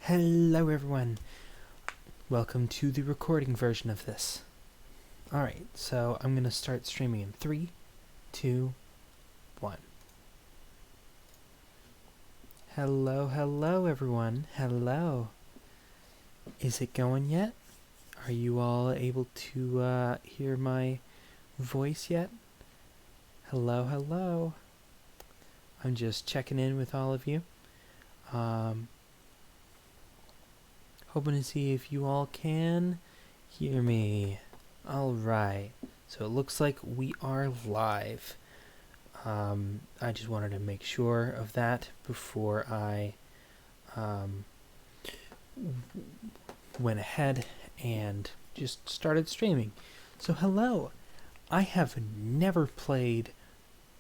Hello everyone, welcome to the recording version of this. Alright, so I'm going to start streaming in 3, 2, 1. Hello everyone, hello. Is it going yet? Are you all able to hear my voice yet? Hello. I'm just checking in with all of you. Hoping to see if you all can hear me. Alright, so it looks like we are live. I just wanted to make sure of that before I went ahead and just started streaming. So hello, I have never played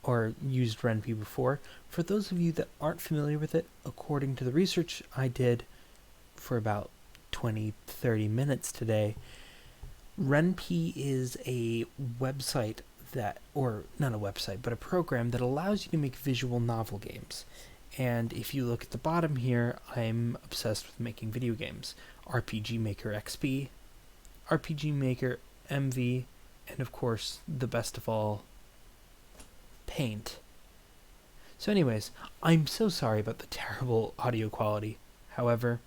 or used Ren'Py before. For those of you that aren't familiar with it, according to the research I did for about 20-30 minutes today, Ren'Py is a website that, or not a website, but a program that allows you to make visual novel games. And if you look at the bottom here, I'm obsessed with making video games. RPG Maker XP, RPG Maker MV, and of course, the best of all, Paint. So anyways, I'm so sorry about the terrible audio quality. However,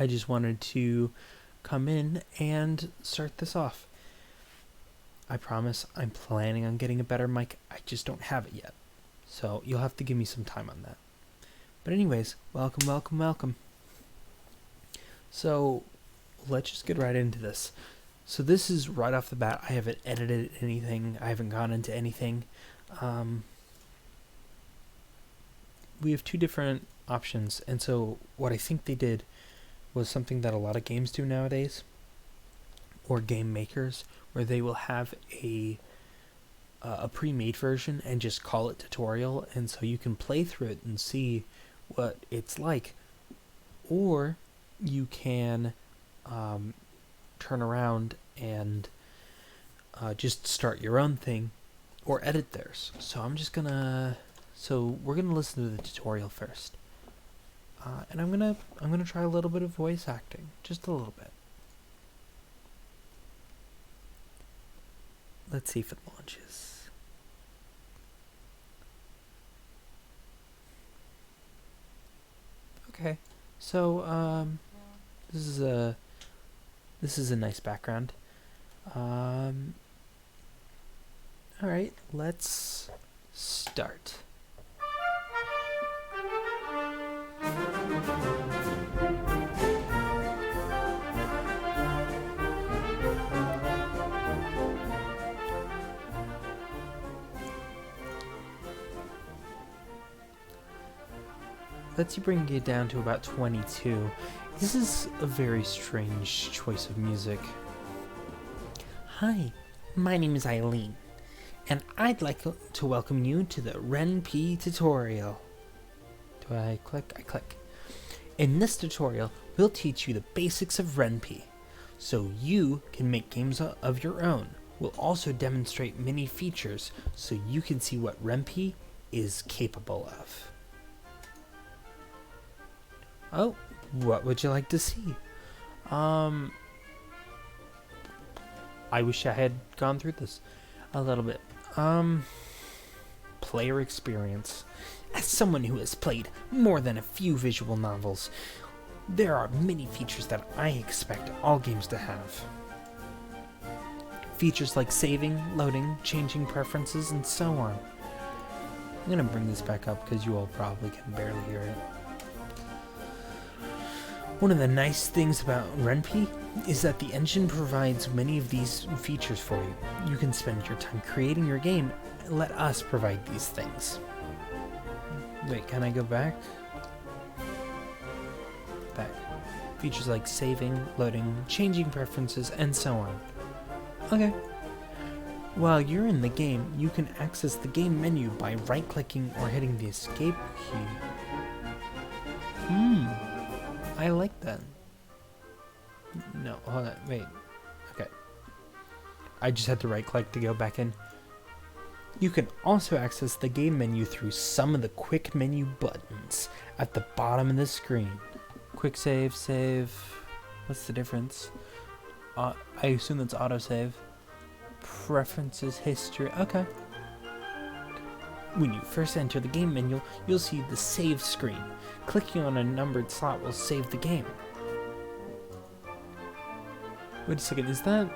I just wanted to come in and start this off. I promise I'm planning on getting a better mic. I just don't have it yet. So you'll have to give me some time on that. But anyways, welcome. So let's just get right into this. So this is right off the bat. I haven't edited anything. I haven't gone into anything. We have two different options. And so what I think they did was something that a lot of games do nowadays, or game makers, where they will have a pre-made version and just call it tutorial, and so you can play through it and see what it's like, or you can turn around and just start your own thing or edit theirs. So we're gonna listen to the tutorial first. And I'm gonna try a little bit of voice acting, just a little bit. Let's see if it launches. Okay, so this is a nice background. All right, let's start. Let's bring it down to about 22. This is a very strange choice of music. Hi, my name is Eileen, and I'd like to welcome you to the Ren'Py tutorial. Do I click? I click. In this tutorial, we'll teach you the basics of Ren'Py, so you can make games of your own. We'll also demonstrate many features so you can see what Ren'Py is capable of. Oh, what would you like to see? I wish I had gone through this a little bit. Player experience. As someone who has played more than a few visual novels, there are many features that I expect all games to have. Features like saving, loading, changing preferences, and so on. I'm gonna bring this back up because you all probably can barely hear it. One of the nice things about Ren'Py is that the engine provides many of these features for you. You can spend your time creating your game and let us provide these things. Wait, can I go back? Back. Features like saving, loading, changing preferences, and so on. Okay. While you're in the game, you can access the game menu by right-clicking or hitting the escape key. I like that. No, hold on, wait. Okay. I just had to right-click to go back in. You can also access the game menu through some of the quick menu buttons at the bottom of the screen. Quick save, save. What's the difference? I assume that's autosave. Preferences, history. Okay. When you first enter the game menu, you'll see the save screen. Clicking on a numbered slot will save the game. Wait a second, is that...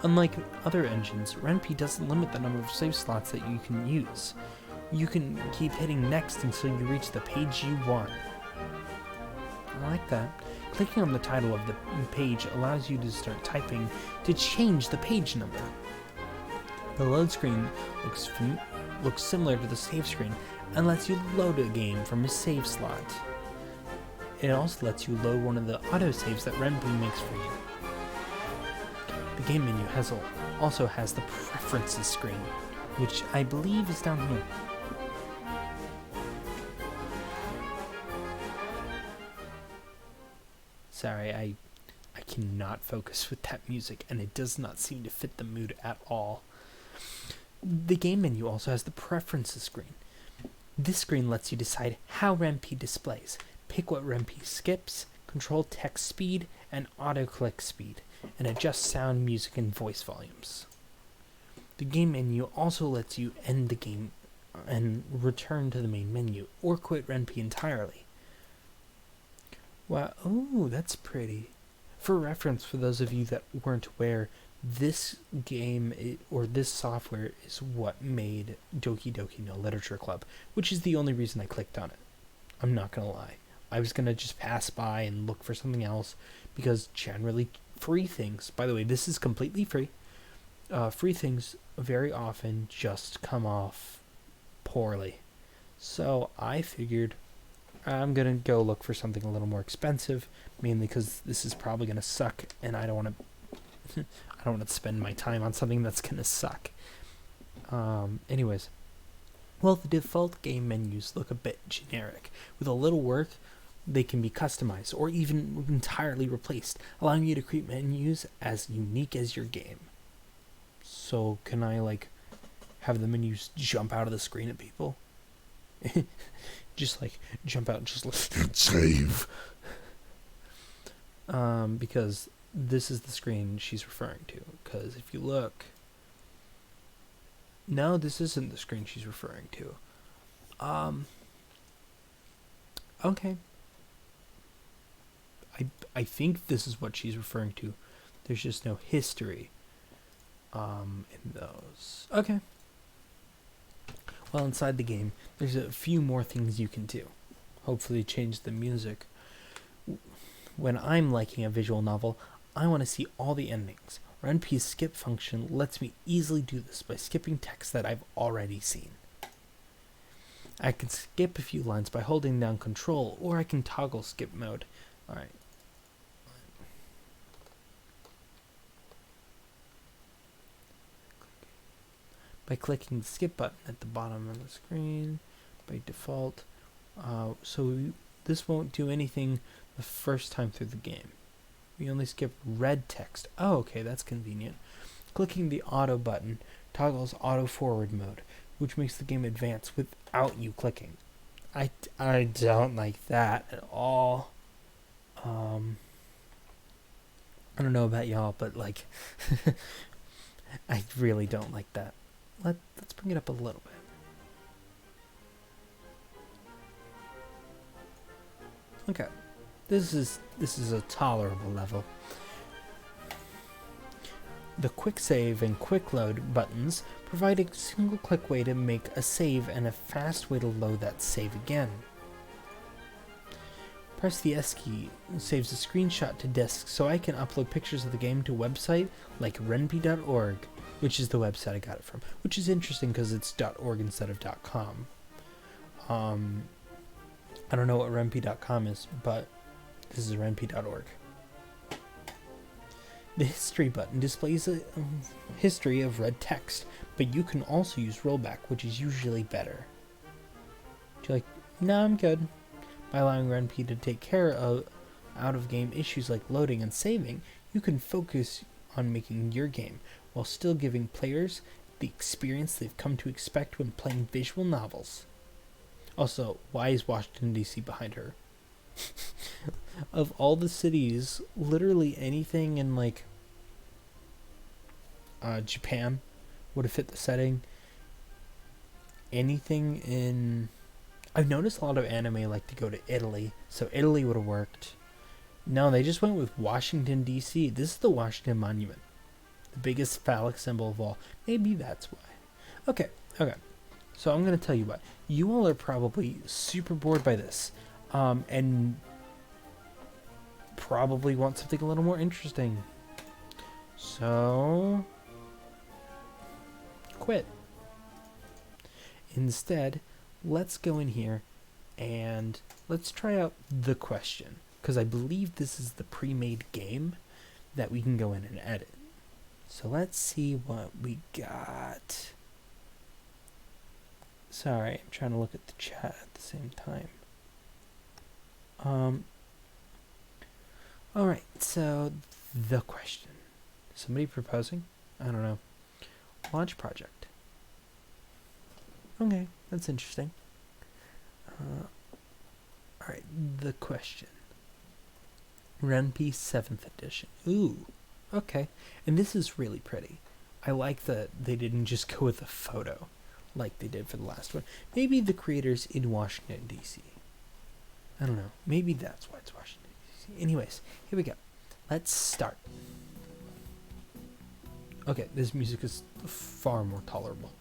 Unlike other engines, Ren'Py doesn't limit the number of save slots that you can use. You can keep hitting next until you reach the page you want. I like that. Clicking on the title of the page allows you to start typing to change the page number. The load screen looks similar to the save screen and lets you load a game from a save slot. It also lets you load one of the autosaves that Ren'Py makes for you. The game menu also has the preferences screen, which I believe is down here. Sorry, I cannot focus with that music, and it does not seem to fit the mood at all. The game menu also has the preferences screen. This screen lets you decide how Ren'Py displays. Pick what Ren'Py skips, control text speed and auto-click speed, and adjust sound, music, and voice volumes. The game menu also lets you end the game and return to the main menu, or quit Ren'Py entirely. Wow, ooh, that's pretty. For reference, for those of you that weren't aware, this game, or this software, is what made Doki Doki No Literature Club, which is the only reason I clicked on it. I'm not gonna lie. I was gonna just pass by and look for something else, because generally free things, by the way, this is completely free, free things very often just come off poorly. So I figured I'm gonna go look for something a little more expensive, mainly because this is probably gonna suck, and I don't want to spend my time on something that's gonna suck. Anyways, well, the default game menus look a bit generic. With a little work, they can be customized or even entirely replaced, allowing you to create menus as unique as your game. So can I have the menus jump out of the screen at people? Just jump out and just save. Because this is the screen she's referring to. Because if you look, no, this isn't the screen she's referring to. Okay. I think this is what she's referring to. There's just no history in those. Okay. Well, inside the game, there's a few more things you can do. Hopefully change the music. When I'm liking a visual novel, I want to see all the endings. Ren'Py's skip function lets me easily do this by skipping text that I've already seen. I can skip a few lines by holding down Control, or I can toggle skip mode. Alright. By clicking the skip button at the bottom of the screen by default. So this won't do anything the first time through the game. We only skip red text. Oh, okay, that's convenient. Clicking the auto button toggles auto forward mode, which makes the game advance without you clicking. I don't like that at all. I don't know about y'all, but I really don't like that. Let's bring it up a little bit. Okay, this is a tolerable level. The quick save and quick load buttons provide a single click way to make a save and a fast way to load that save again. Press the S key saves a screenshot to disk so I can upload pictures of the game to a website like ren'py.org, which is the website I got it from, which is interesting because it's .org instead of .com. I don't know what ren'py.com is, but this is ren'py.org. The history button displays a history of red text, but you can also use rollback, which is usually better. You're no, I'm good. By allowing Ren'Py to take care of out-of-game issues like loading and saving, you can focus on making your game, while still giving players the experience they've come to expect when playing visual novels. Also, why is Washington, D.C. behind her? Of all the cities, literally anything in, like, Japan would have fit the setting. Anything in... I've noticed a lot of anime like to go to Italy, so Italy would have worked. No, they just went with Washington, D.C. This is the Washington Monument. The biggest phallic symbol of all. Maybe that's why. Okay. So I'm going to tell you what. You all are probably super bored by this. And probably want something a little more interesting. So... quit. Instead, let's go in here and let's try out the question. Because I believe this is the pre-made game that we can go in and edit. So let's see what we got. Sorry, I'm trying to look at the chat at the same time. Alright, so the question. Somebody proposing? I don't know. Launch project. Okay, that's interesting. Alright, the question. Ren'Py 7th edition. Ooh, okay. And this is really pretty. I like that they didn't just go with a photo like they did for the last one. Maybe the creators in Washington, D.C. I don't know. Maybe that's why it's Washington, D.C. Anyways, here we go. Let's start. Okay, this music is far more tolerable.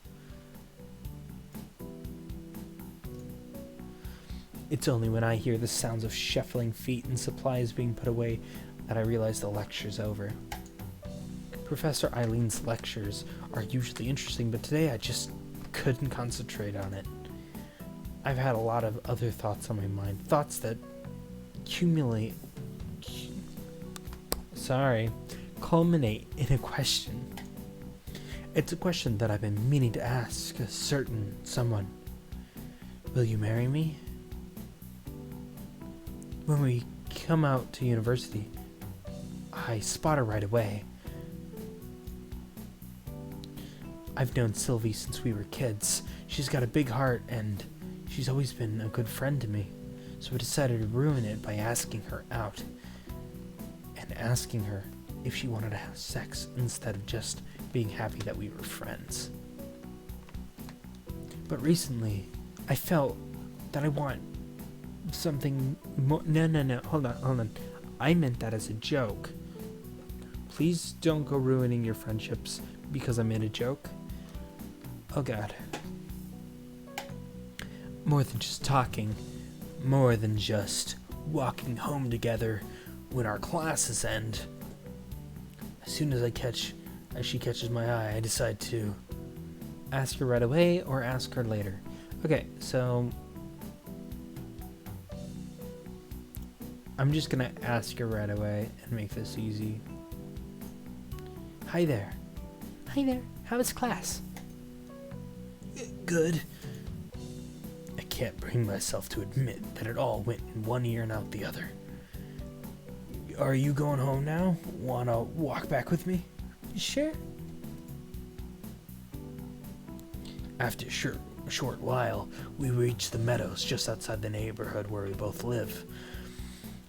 It's only when I hear the sounds of shuffling feet and supplies being put away that I realize the lecture's over. Professor Eileen's lectures are usually interesting, but today I just couldn't concentrate on it. I've had a lot of other thoughts on my mind, thoughts that culminate in a question. It's a question that I've been meaning to ask a certain someone. Will you marry me? When we come out to university, I spot her right away. I've known Sylvie since we were kids. She's got a big heart and she's always been a good friend to me. So I decided to ruin it by asking her out. And asking her if she wanted to have sex instead of just being happy that we were friends. But recently, I felt that I want something more. No, hold on. I meant that as a joke. Please don't go ruining your friendships because I made a joke. Oh god. More than just talking, more than just walking home together when our classes end. As soon as she catches my eye, I decide to ask her right away or ask her later. Okay, so I'm just gonna ask her right away and make this easy. Hi there. Hi there. How was class? Good. I can't bring myself to admit that it all went in one ear and out the other. Are you going home now? Wanna walk back with me? Sure. After a short while, we reach the meadows just outside the neighborhood where we both live.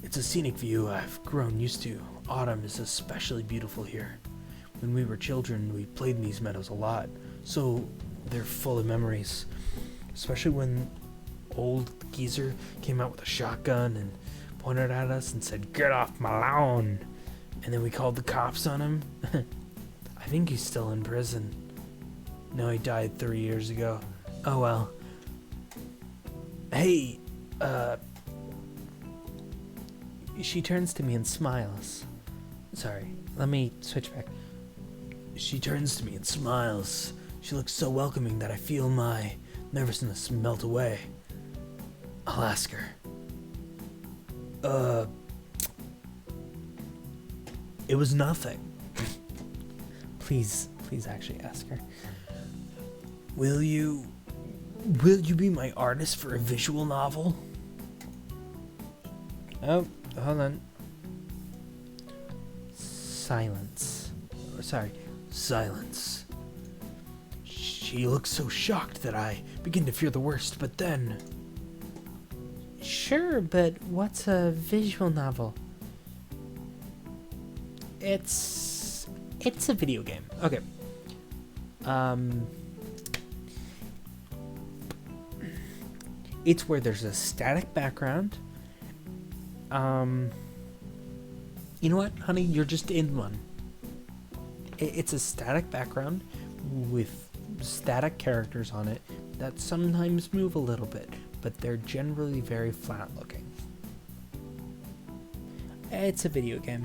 It's a scenic view I've grown used to. Autumn is especially beautiful here. When we were children, we played in these meadows a lot, so they're full of memories. Especially when old geezer came out with a shotgun and pointed at us and said, "Get off my lawn!" And then we called the cops on him. I think he's still in prison. No, he died 3 years ago. Oh well. Hey, she turns to me and smiles. Sorry, let me switch back. She turns to me and smiles. She looks so welcoming that I feel my nervousness melt away. I'll ask her. It was nothing. Please actually ask her. Will you be my artist for a visual novel? Oh, hold on. Silence. She looks so shocked that I begin to fear the worst, but then... Sure, but what's a visual novel? It's a video game. Okay. It's where there's a static background. You know what, honey? You're just in one. It's a static background with static characters on it that sometimes move a little bit, but they're generally very flat looking. It's a video game.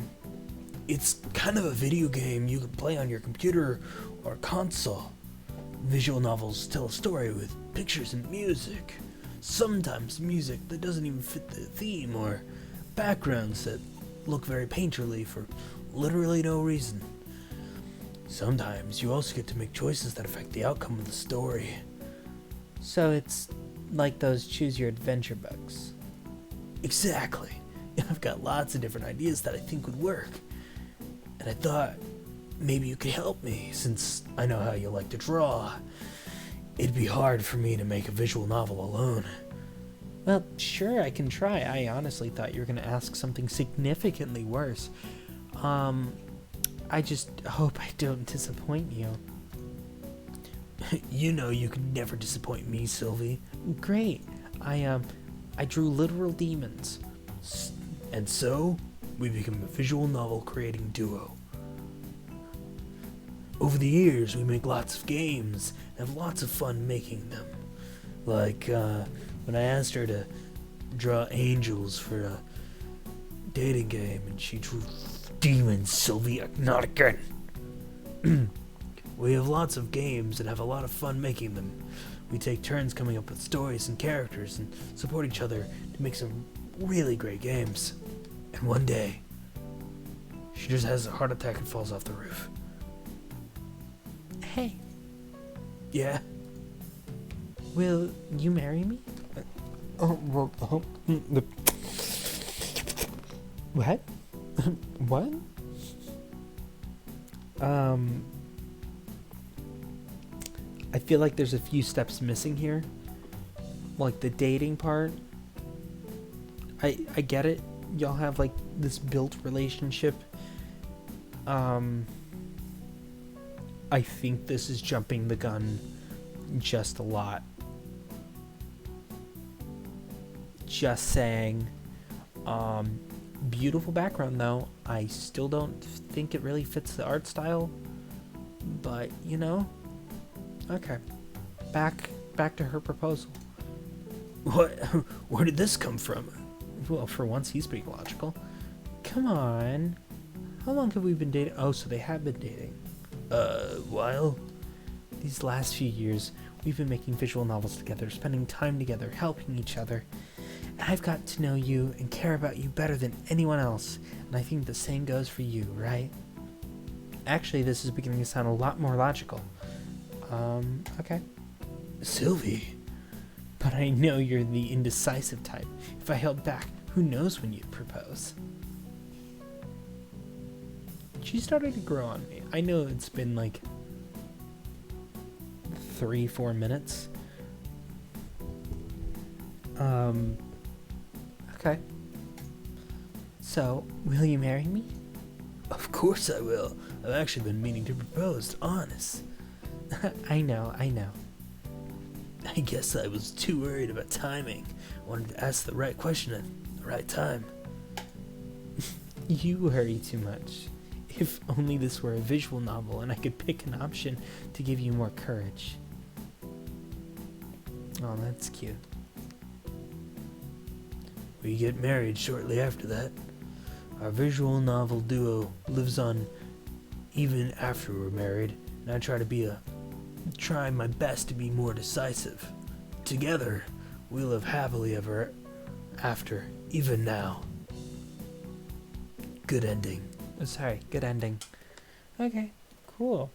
It's kind of a video game you could play on your computer or console. Visual novels tell a story with pictures and music. Sometimes music that doesn't even fit the theme, or backgrounds that look very painterly for literally no reason. Sometimes you also get to make choices that affect the outcome of the story. So it's like those choose your adventure books. Exactly. I've got lots of different ideas that I think would work. And I thought maybe you could help me, since I know how you like to draw. It'd be hard for me to make a visual novel alone. Well, sure, I can try. I honestly thought you were going to ask something significantly worse. I just hope I don't disappoint you. You know you can never disappoint me, Sylvie. Great. I drew literal demons. And so, we become a visual novel creating duo. Over the years, we make lots of games and have lots of fun making them. Like, when I asked her to draw angels for a dating game, and she drew demons, Sylvia, not again. We have lots of games and have a lot of fun making them. We take turns coming up with stories and characters and support each other to make some really great games. And one day, she just has a heart attack and falls off the roof. Hey. Yeah? Will you marry me? What? What? I feel like there's a few steps missing here. Like the dating part. I get it. Y'all have like this built relationship. I think this is jumping the gun just a lot. Just saying. Beautiful background though. I still don't think it really fits the art style. But, you know. Okay. Back to her proposal. What? Where did this come from? Well, for once he's being logical. Come on. How long have we been dating? Oh, so they have been dating. While? These last few years, we've been making visual novels together, spending time together, helping each other. And I've got to know you and care about you better than anyone else. And I think the same goes for you, right? Actually, this is beginning to sound a lot more logical. Okay. Sylvie. But I know you're the indecisive type. If I held back, who knows when you'd propose? She started to grow on me. I know it's been like 3-4 minutes. Okay. So, will you marry me? Of course I will. I've actually been meaning to propose, honest. I know. I guess I was too worried about timing. I wanted to ask the right question at the right time. You worry too much. If only this were a visual novel and I could pick an option to give you more courage. Oh, that's cute. We get married shortly after that. Our visual novel duo lives on even after we're married, and I try my best to be more decisive. Together, we live happily ever after, even now. Good ending. Sorry, good ending. Okay, cool.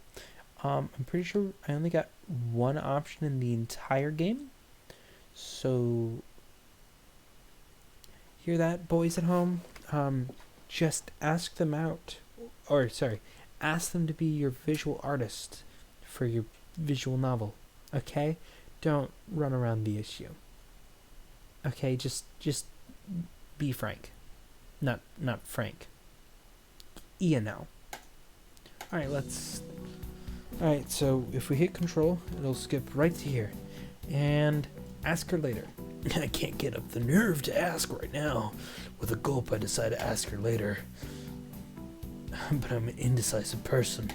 I'm pretty sure I only got one option in the entire game. So, hear that, boys at home? Just ask them out. Ask them to be your visual artist for your visual novel. Okay? Don't run around the issue. Okay, just be frank. Not Frank. Ian now. Alright, Alright, so if we hit control, it'll skip right to here. And ask her later. I can't get up the nerve to ask right now. With a gulp, I decide to ask her later. But I'm an indecisive person.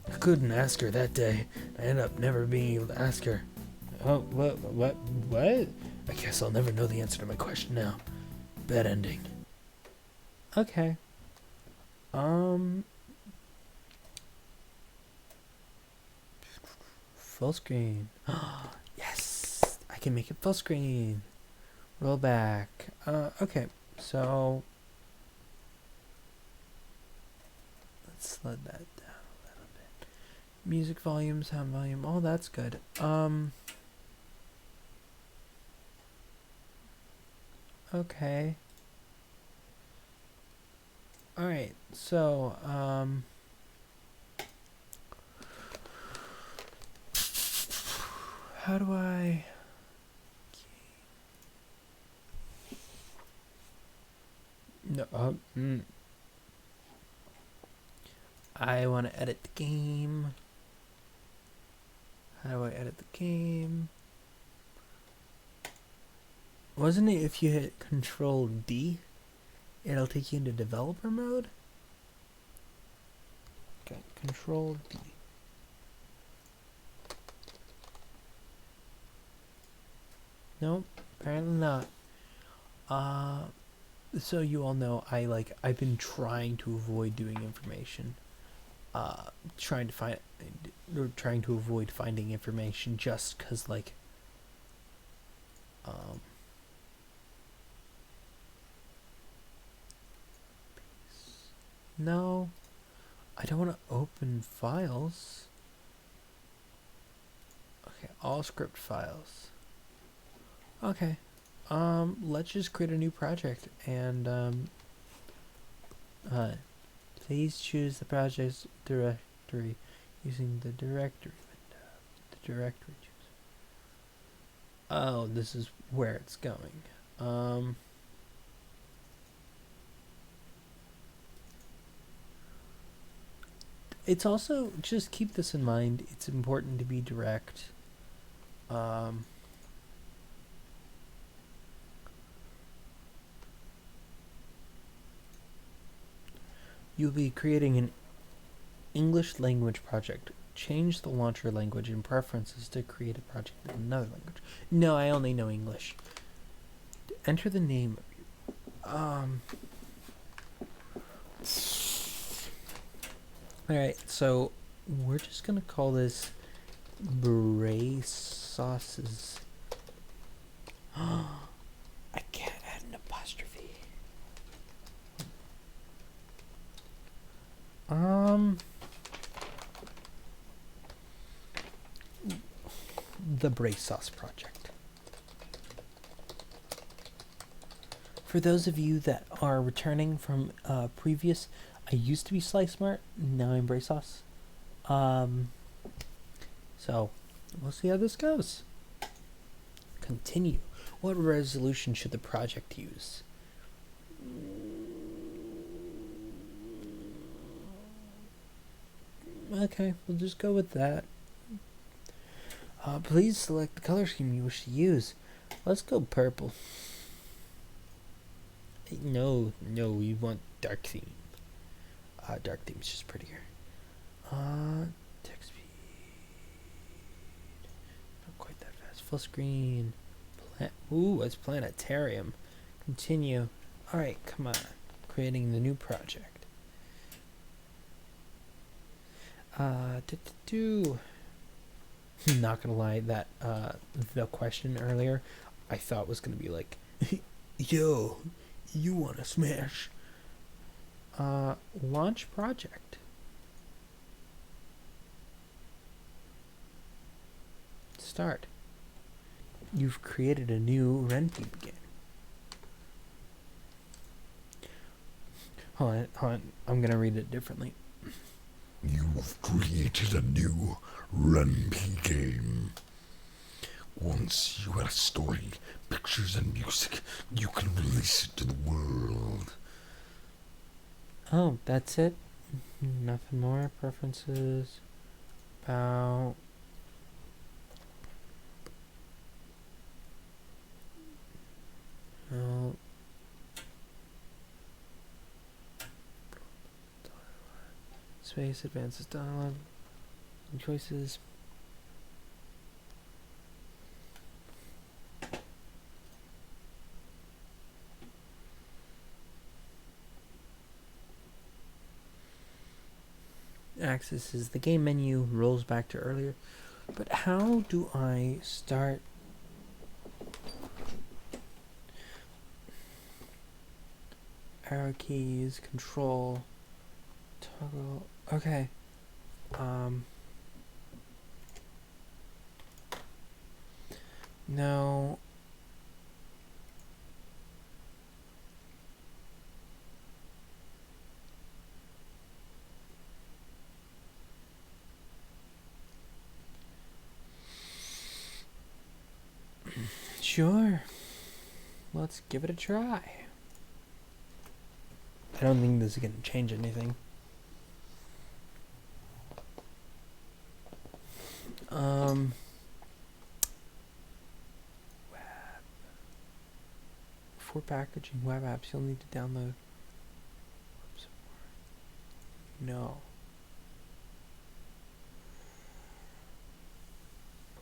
I couldn't ask her that day. I ended up never being able to ask her. Oh, what? I guess I'll never know the answer to my question now. Bad ending. Okay. Full screen. Yes! I can make it full screen. Roll back. Okay. So let's slow that down a little bit. Music volume, sound volume, all that's good. Okay. Alright, so, how do I... No, I want to edit the game. How do I edit the game? Wasn't it if you hit Control D, it'll take you into developer mode? Okay, Control D. Nope, apparently not. So you all know I've been trying to avoid doing information. Trying to avoid finding information just cause no, I don't want to open files. Okay, all script files. Okay, let's just create a new project and please choose the project's directory using the directory window. The directory choose. Oh, this is where it's going. It's also, just keep this in mind, it's important to be direct. You'll be creating an English language project. Change the launcher language and preferences to create a project in another language. No, I only know English. Enter the name of Alright, so we're just gonna call this Brace Sauces. I can't add an apostrophe. The Brace Sauce Project. For those of you that are returning from previous, I used to be Slice Smart, now I'm Brace Sauce. So we'll see how this goes. Continue. What resolution should the project use? Okay, we'll just go with that. Please select the color scheme you wish to use. Let's go purple. No, we want dark theme. Dark theme's just prettier. Text speed. Not quite that fast. Full screen. Ooh, it's planetarium. Continue. Alright, come on. Creating the new project. Not gonna lie, that the question earlier I thought was gonna be like, yo, you wanna smash? Launch project. Start. You've created a new Ren'Py game. Hold on, I'm gonna read it differently. You've created a new Ren'Py game. Once you had a story, pictures, and music, you can release it to the world. Oh, that's it? Nothing more? Preferences? About... No. Space advances dialogue. Choices. Accesses the game menu, rolls back to earlier. But how do I start? Arrow keys, control, toggle. Okay. No. Sure. Let's give it a try. I don't think this is going to change anything. Web. For packaging web apps, you'll need to download. No.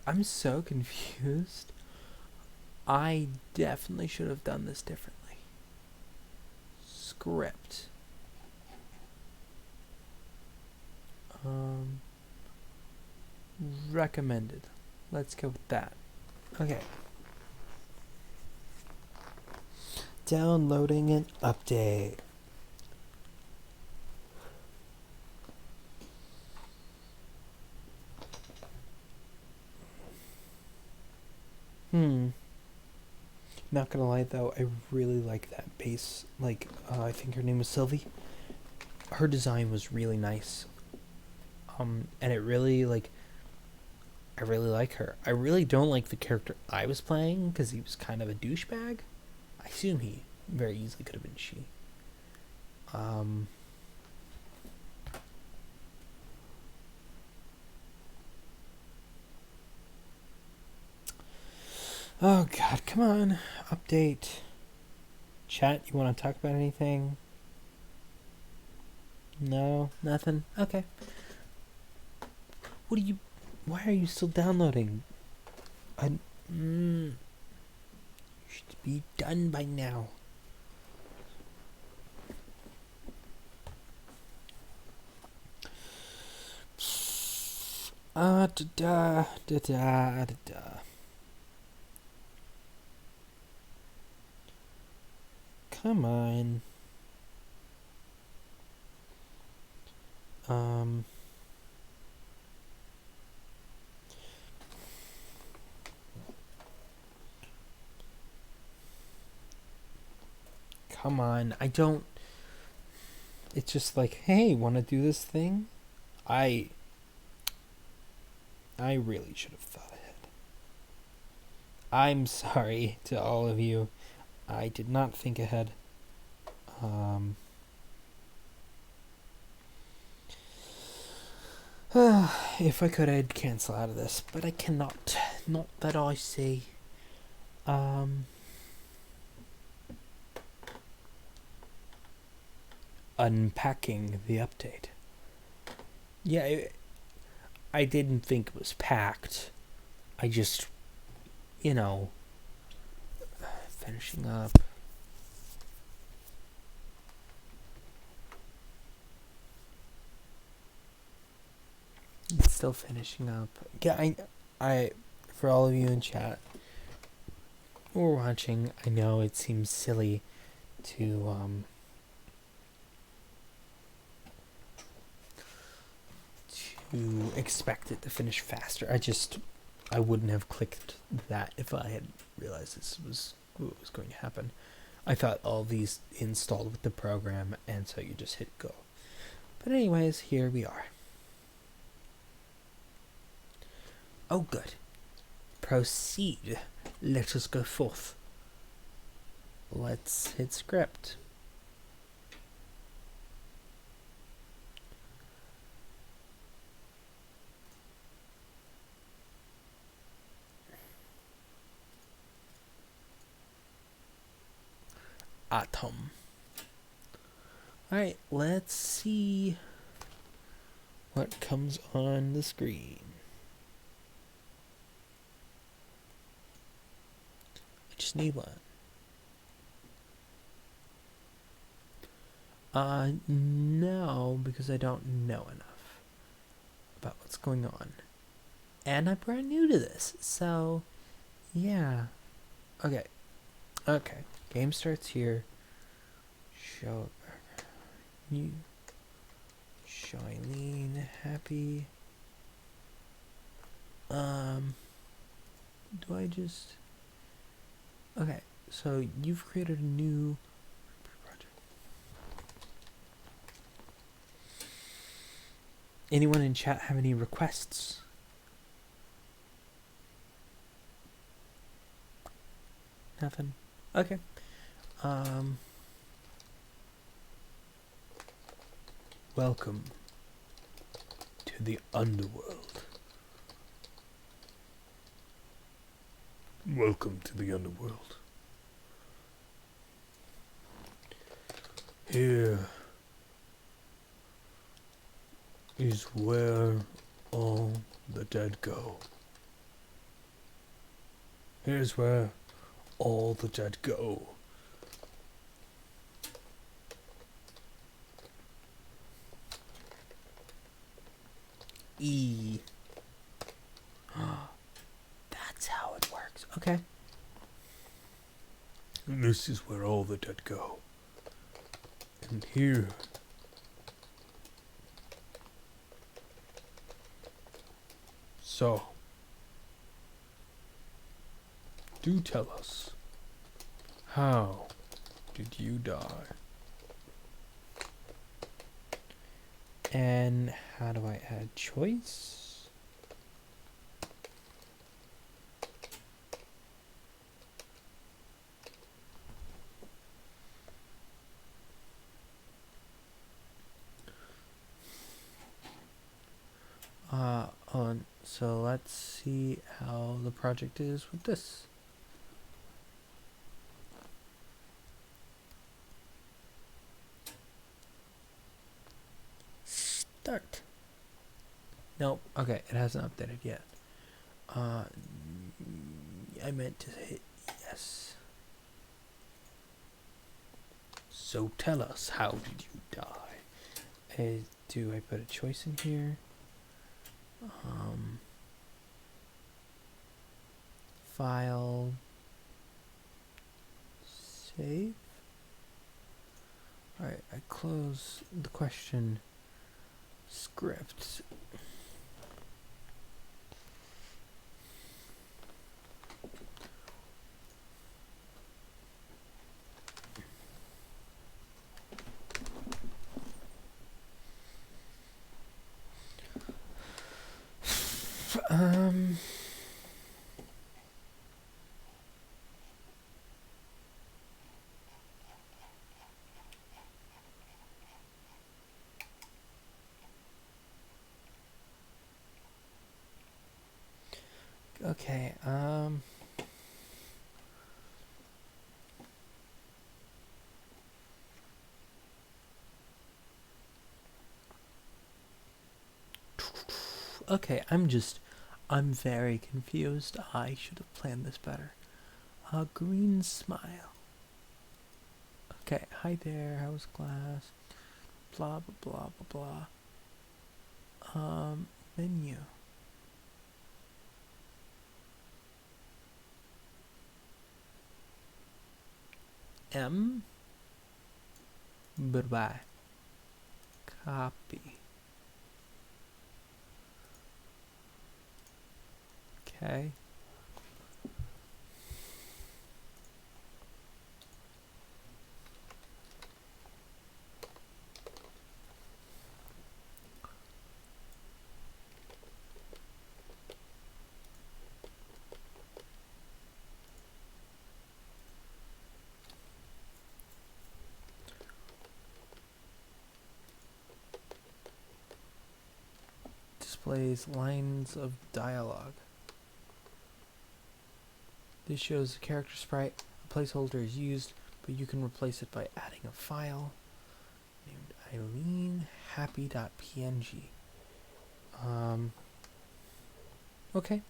I'm so confused. I definitely should have done this differently. Script. Recommended. Let's go with that. Okay. Downloading an update. Not gonna lie though, I really like that base. Like, I think her name was Sylvie. Her design was really nice. And it really, like, I really like her. I really don't like the character I was playing because he was kind of a douchebag. I assume he very easily could have been she. Oh god, come on. Update. Chat, you want to talk about anything? No? Nothing? Okay. Why are you still downloading? You should be done by now. Come on. Come on. I don't... It's just like, hey, want to do this thing? I really should have thought ahead. I'm sorry to all of you. I did not think ahead. If I could, I'd cancel out of this, but I cannot. Not that I see. Unpacking the update. Yeah, I didn't think it was packed. I just, finishing up. It's still finishing up. Yeah, I, for all of you in chat or watching, I know it seems silly to expect it to finish faster. I wouldn't have clicked that if I had realized this was what was going to happen. I thought all these installed with the program, and so you just hit go. But anyways, here we are. Oh, good. Proceed. Let us go forth. Let's hit script. Atom. Alright, let's see what comes on the screen. I just need one. No, because I don't know enough about what's going on. And I'm brand new to this, so yeah. Okay. Game starts here. Show you. Show Eileen happy. Do I just... Okay, so you've created a new project. Anyone in chat have any requests? Nothing? Okay. Welcome to the underworld. Welcome to the underworld. Here is where all the dead go. Here's where all the dead go. E. That's how it works. Okay. And this is where all the dead go. And here so do tell us, how did you die? And how do I add choice? So let's see how the project is with this. Start. Nope. Okay, it hasn't updated yet. I meant to hit yes. So tell us, how did you die? Do I put a choice in here? File. Save. Alright, I close the question script. Okay, okay, I'm very confused. I should have planned this better. Green smile. Okay, hi there, house glass. Blah, blah, blah, blah, blah. Menu. M. Goodbye. Copy. Okay. displays lines of dialogue. This shows a character sprite. A placeholder is used, but you can replace it by adding a file named eileenhappy.png. Okay.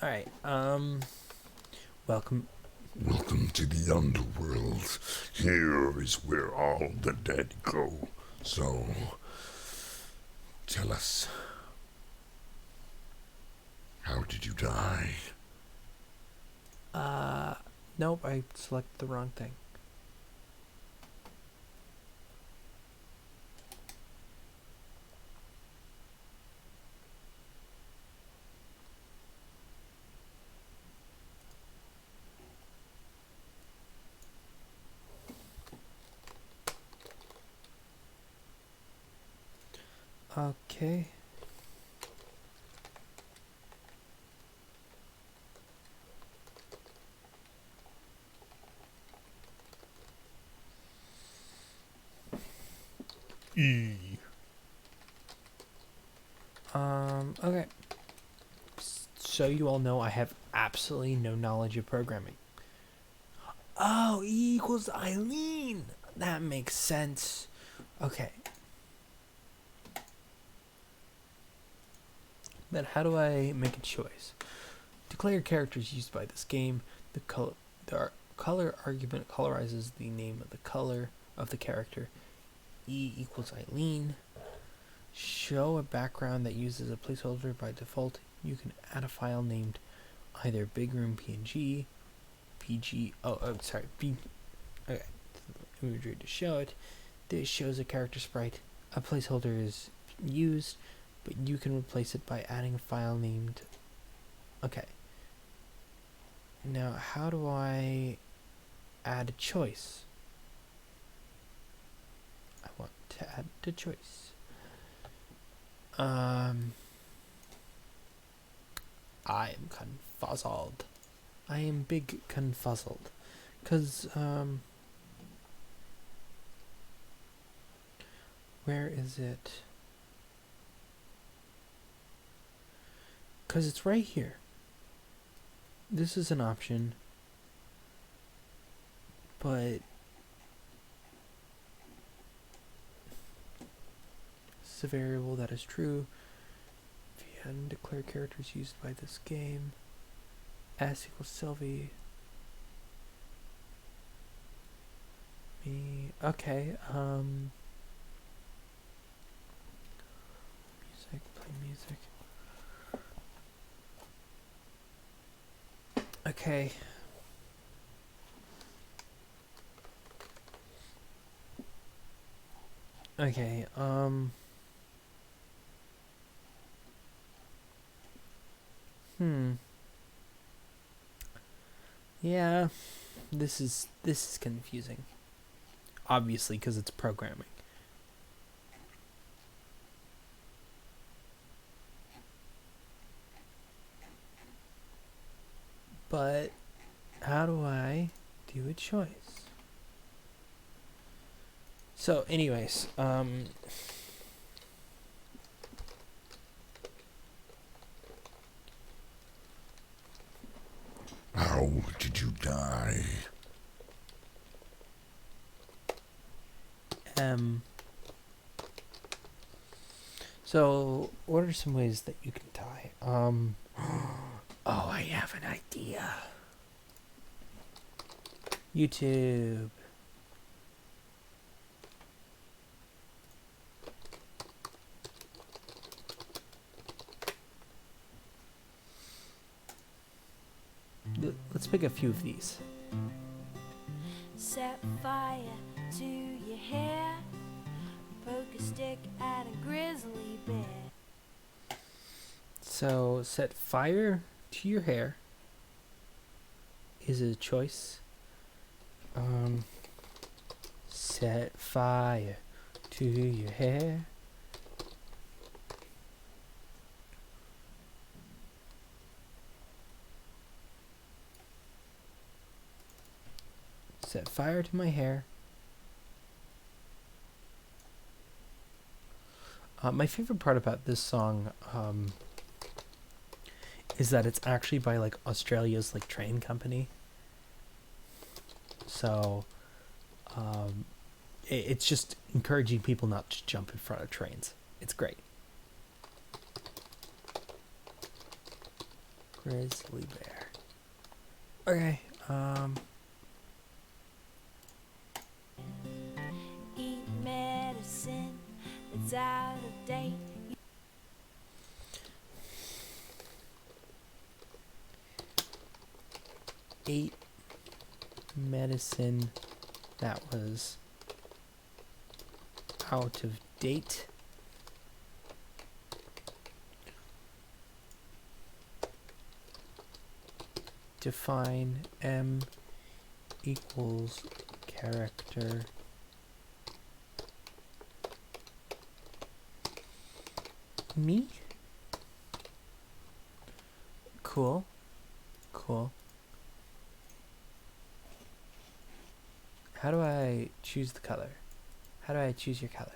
Alright, welcome. Welcome to the underworld. Here is where all the dead go. So, tell us, how did you die? Nope, I selected the wrong thing. Okay. Okay. So you all know I have absolutely no knowledge of programming. Oh, E equals Eileen. That makes sense. Okay. But how do I make a choice? Declare characters used by this game. The color argument colorizes the name of the color of the character. E equals Eileen. Show a background that uses a placeholder by default. You can add a file named either BigRoomPNG, PG. B. Okay, imagery to show it. This shows a character sprite. A placeholder is used, but you can replace it by adding a file named. Okay. Now, how do I add a choice? I want to add a choice. I am confuzzled. I am big confuzzled. Cause, where is it? Cause it's right here. This is an option. But this is a variable that is true. If you hadn't declared characters used by this game, S equals Sylvie. Me. Okay. Music. Play music. Okay. Okay, Yeah, this is confusing. Obviously, because it's programming. But how do I do a choice? So, anyways, How did you die? So what are some ways that you can die? Oh, I have an idea. YouTube. Let's pick a few of these. Set fire to your hair, poke a stick at a grizzly bear. So set fire to your hair is a choice. Set fire to your hair. Set fire to my hair. My favorite part about this song is that it's actually by like Australia's like train company. So it's just encouraging people not to jump in front of trains. It's great. Grizzly bear. Okay. Eat medicine that's out of date. Ate medicine that was out of date. Define M equals character me. Cool. How do I choose the color? How do I choose your color?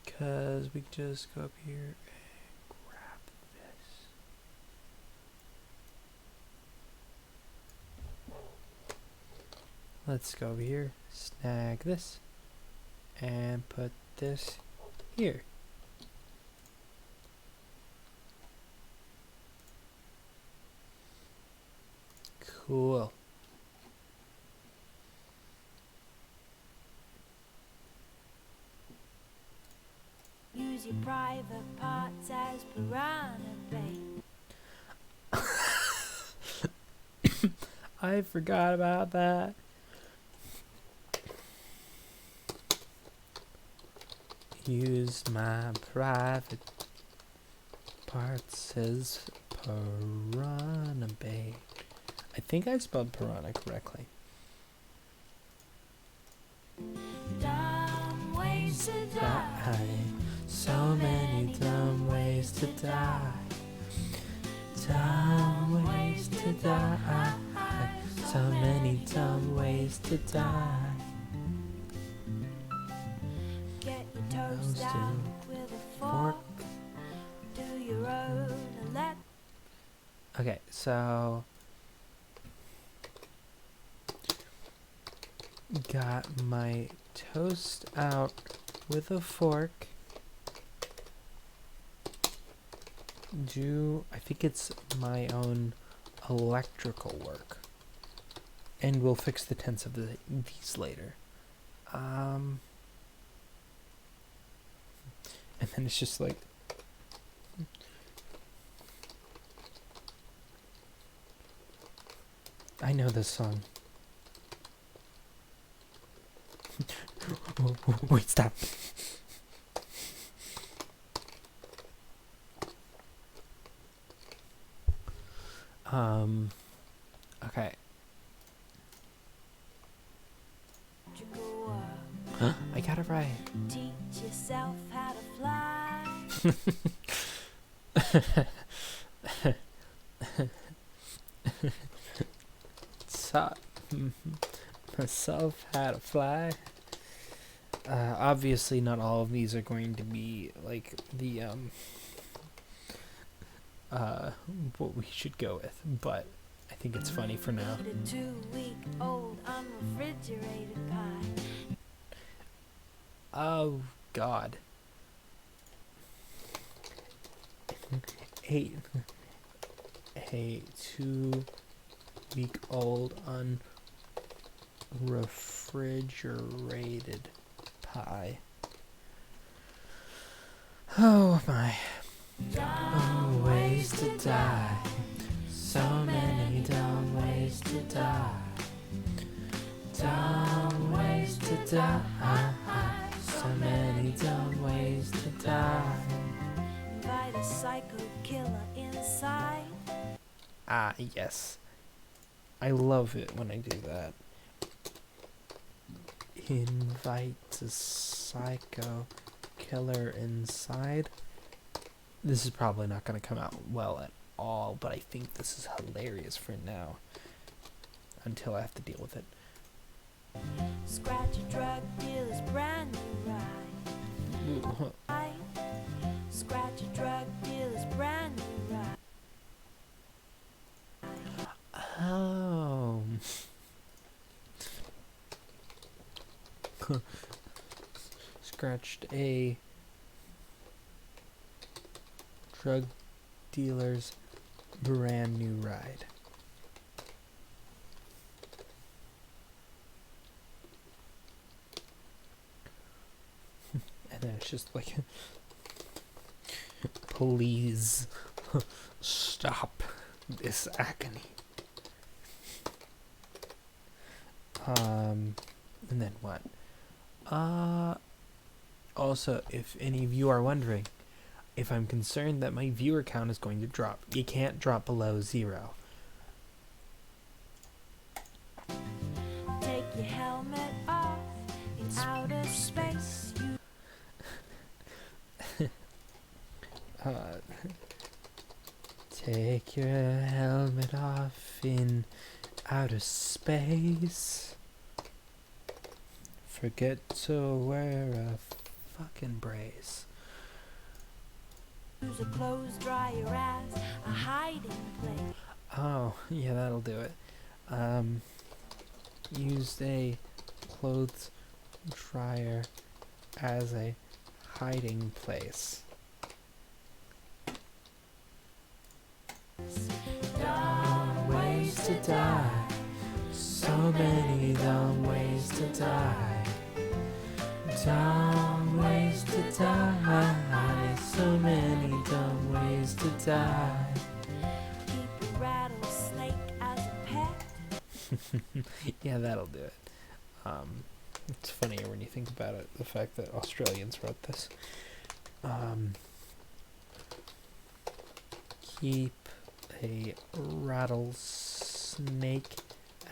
Because we can just go up here and grab this. Let's go over here, snag this, and put this here. Cool. Use your private parts as piranha bait. I forgot about that. Use my private parts as piranha bait. I think I spelled piranha correctly. Dumb ways to die. So many dumb ways to die. Dumb ways to die. So many dumb ways to die. Get your toast Toast out in with a fork. Do your own and let. Okay, so got my toast out with a fork. I think it's my own electrical work. And we'll fix the tense of these later. And then it's just like I know this song. Wait, stop. Okay. I got it right. Teach yourself how to fly. Taught myself how to fly. Obviously, not all of these are going to be like the what we should go with, but I think it's funny for now. Eat a 2-week-old unrefrigerated pie. Oh God. A 2-week-old unrefrigerated pie. Oh my. Dumb ways to die. So many dumb ways to die. Dumb ways to die. So many dumb ways to die. Invite a psycho killer inside. Ah, yes. I love it when I do that. Invite a psycho killer inside. This is probably not going to come out well at all, but I think this is hilarious for now. Until I have to deal with it. Scratch a drug dealer's brand new ride. Scratch a drug dealer's brand new ride. Oh. Scratched a drug dealer's brand new ride. And then it's just like, please stop this agony. And then what? Also, if any of you are wondering if I'm concerned that my viewer count is going to drop, you can't drop below 0. Take your helmet off in outer space. Take your helmet off in outer space. Forget to wear a fucking brace. Use a clothes dryer as a hiding place. Oh, yeah, that'll do it. Used a clothes dryer as a hiding place. Dumb ways to die. So many dumb ways to die. Dumb ways to die. So many dumb ways to die. Keep a rattlesnake as a pet. Yeah, that'll do it. It's funnier when you think about it, the fact that Australians wrote this. Keep a rattlesnake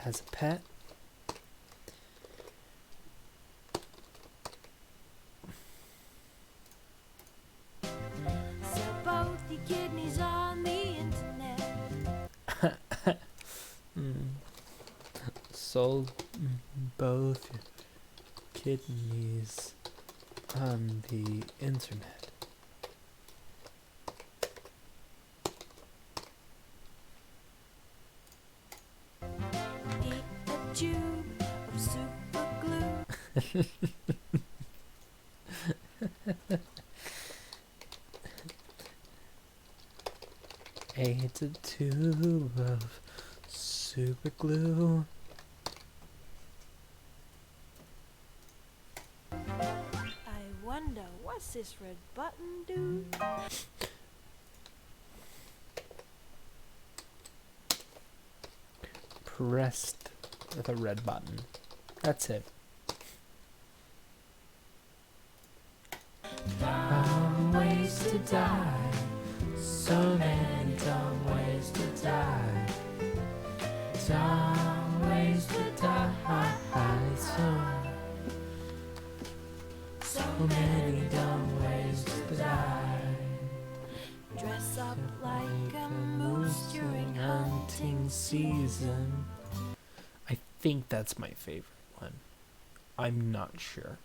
as a pet. Sell both your kidneys on the internet. Sold both kidneys on the internet. Eat a tube of super glue. Ate a tube of super glue. I wonder what's this red button do? Pressed the red button. That's it. Dumb ways to die. So many dumb ways to die. Dumb ways to die. So many dumb ways to die. Dress up like a moose during hunting season. I think that's my favorite one. I'm not sure.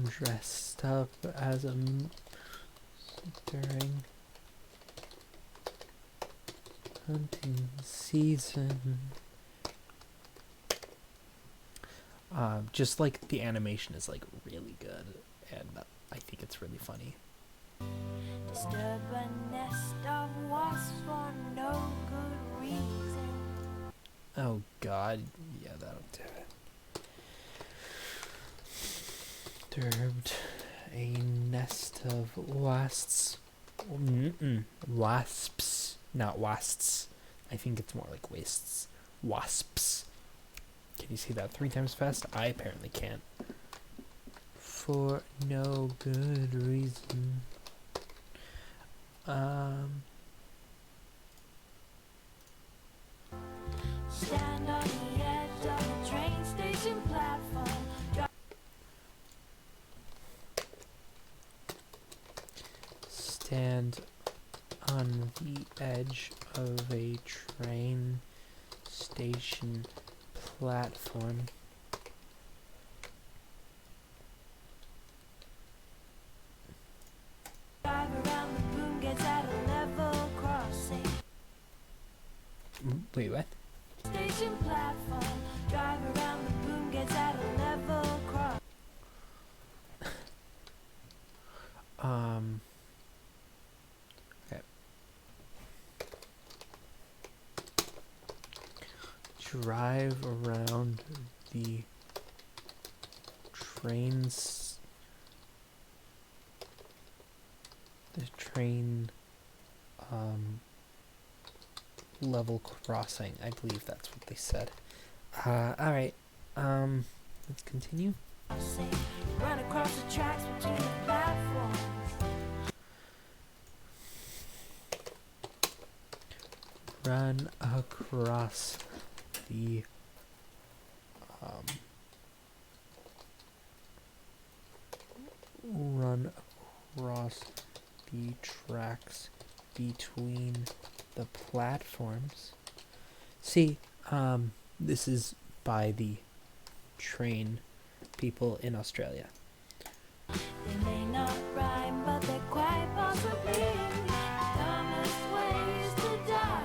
Dressed up as a during hunting season. Just like the animation is like really good, and I think it's really funny. Disturb a nest of wasps for no good reason. Oh God, yeah, that'll do it. Disturbed a nest of wasps. Wasps, not wasps. I think it's more like wastes. Wasps. Can you say that 3 times fast? I apparently can't. For no good reason. Stand on the edge of a train station platform. Stand on the edge of a train station platform. Drive around the boom gets at a level crossing. Wait, what? Station platform. Drive around the boom gets at a level crossing. Okay. Drive around the trains. The train level crossing. I believe that's what they said. Alright. Let's continue. Run across the tracks between the platforms. Run across the run across the tracks between the platforms. See, this is by the train people in Australia. They may not rhyme, but they're quite possibly the dumbest ways to die.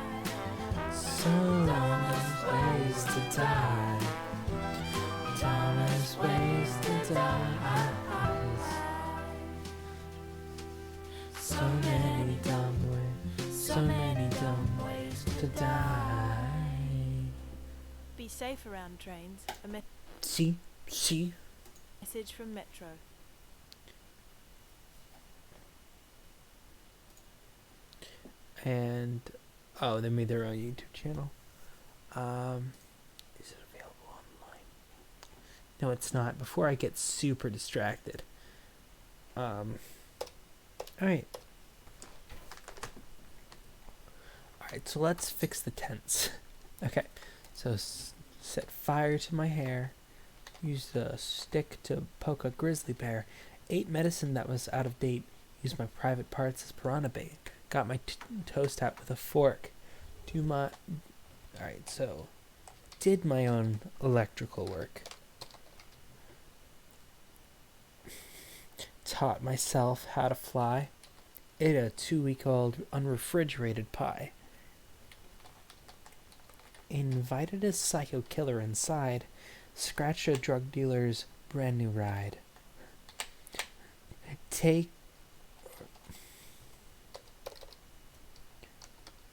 Dumbest ways to die. Dumbest ways to die. So many dumb ways. So many dumb ways to die. Be safe around trains. A See? message from Metro. And they made their own YouTube channel. Is it available online? No, it's not. Before I get super distracted. Alright. Alright, so let's fix the tents. Okay, so set fire to my hair. Used a stick to poke a grizzly bear. Ate medicine that was out of date. Used my private parts as piranha bait. Got my toast out with a fork. Alright, so did my own electrical work. Taught myself how to fly. Ate a 2-week-old unrefrigerated pie. Invited a psycho killer inside. Scratched a drug dealer's brand new ride.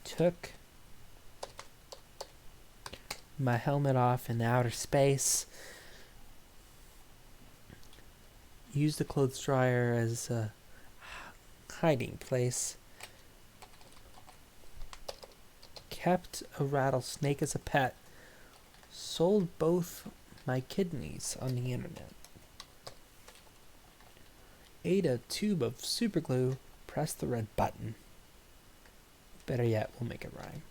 Took my helmet off in outer space. Used the clothes dryer as a hiding place. Kept a rattlesnake as a pet. Sold both my kidneys on the internet. Ate a tube of super glue. Pressed the red button. Better yet, we'll make it rhyme.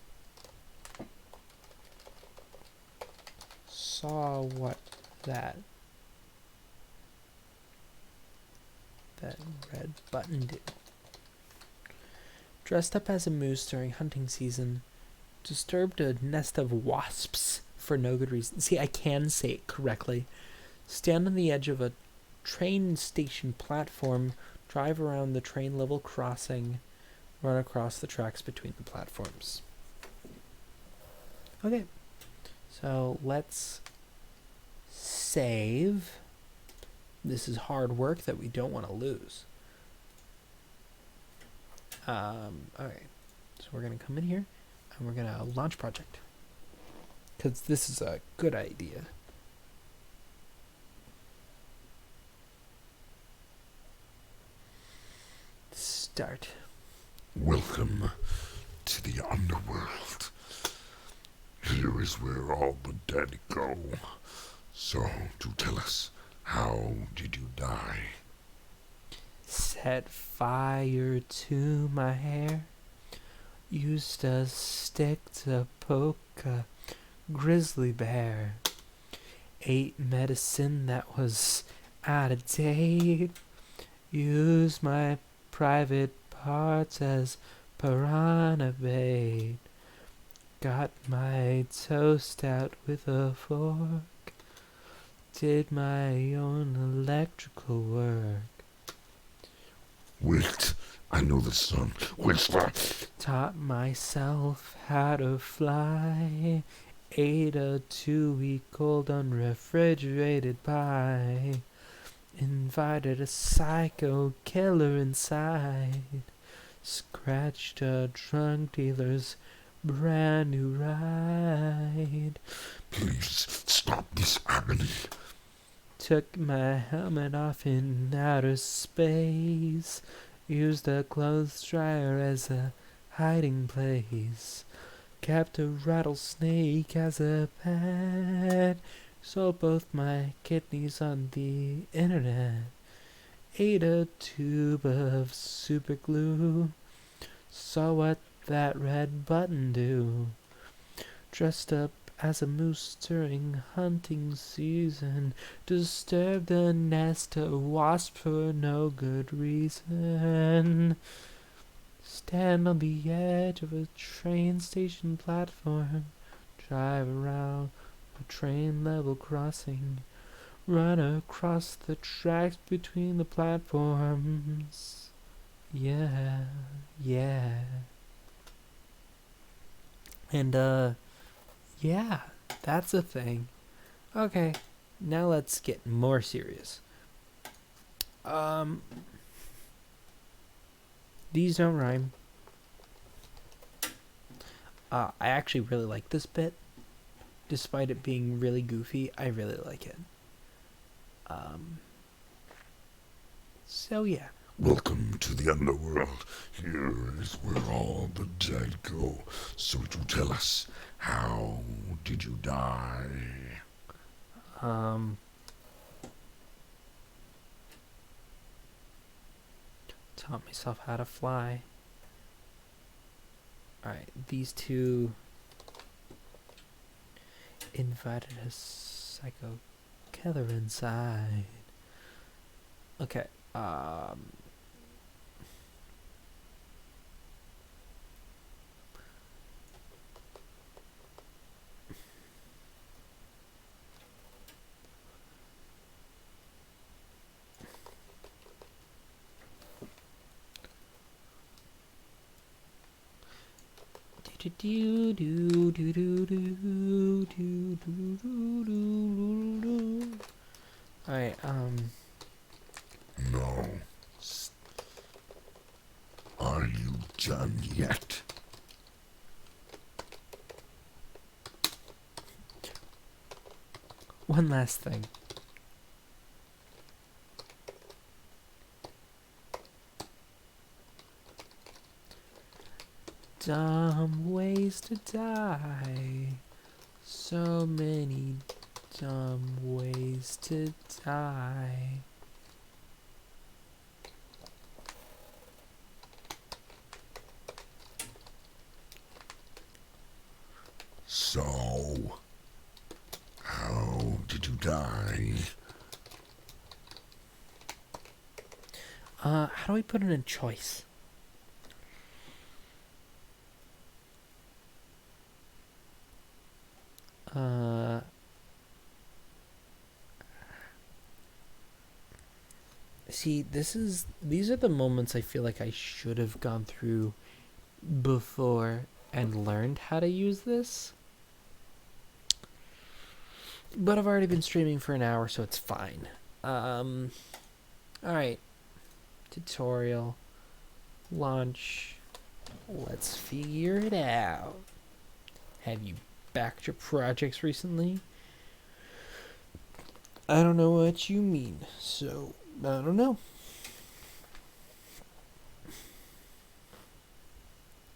Saw what that red button did. Dressed up as a moose during hunting season. Disturbed a nest of wasps for no good reason. See, I can say it correctly. Stand on the edge of a train station platform. Drive around the train level crossing. Run across the tracks between the platforms. Okay, so let's save. This is hard work that we don't want to lose. Okay, so we're going to come in here and we're going to launch project. Because this is a good idea. Start. Welcome to the underworld. Here is where all the dead go. So, do tell us, how did you die? Set fire to my hair. Used a stick to poke a grizzly bear. Ate medicine that was out of date. Used my private parts as piranha bait. Got my toast out with a fork. Did my own electrical work. Wait, I know the song. What's that? Taught myself how to fly. Ate a 2-week old unrefrigerated pie. Invited a psycho killer inside. Scratched a drug dealer's brand new ride. Please stop this agony. Took my helmet off in outer space. Used a clothes dryer as a hiding place. Kept a rattlesnake as a pet. Sold both my kidneys on the internet. Ate a tube of super glue. Saw what that red button do. Dressed up as a moose during hunting season. Disturbed a nest of wasps for no good reason. Stand on the edge of a train station platform. Drive around a train level crossing. Run across the tracks between the platforms. Yeah, yeah. And, yeah, that's a thing. Okay, now let's get more serious. These don't rhyme. I actually really like this bit. Despite it being really goofy, I really like it. So yeah. Welcome to the underworld. Here is where all the dead go. So do tell us, how did you die? Taught myself how to fly. Alright, these two invited a psycho killer inside. Okay, Alright, No. Are you done yet? one last thing. Dumb ways to die. So many dumb ways to die. So, how did you die? How do we put it in choice? See, these are the moments I feel like I should have gone through before and learned how to use this. But I've already been streaming for an hour, so it's fine. Alright. Tutorial. Launch. Let's figure it out. Have you backed your projects recently? I don't know what you mean, so I don't know.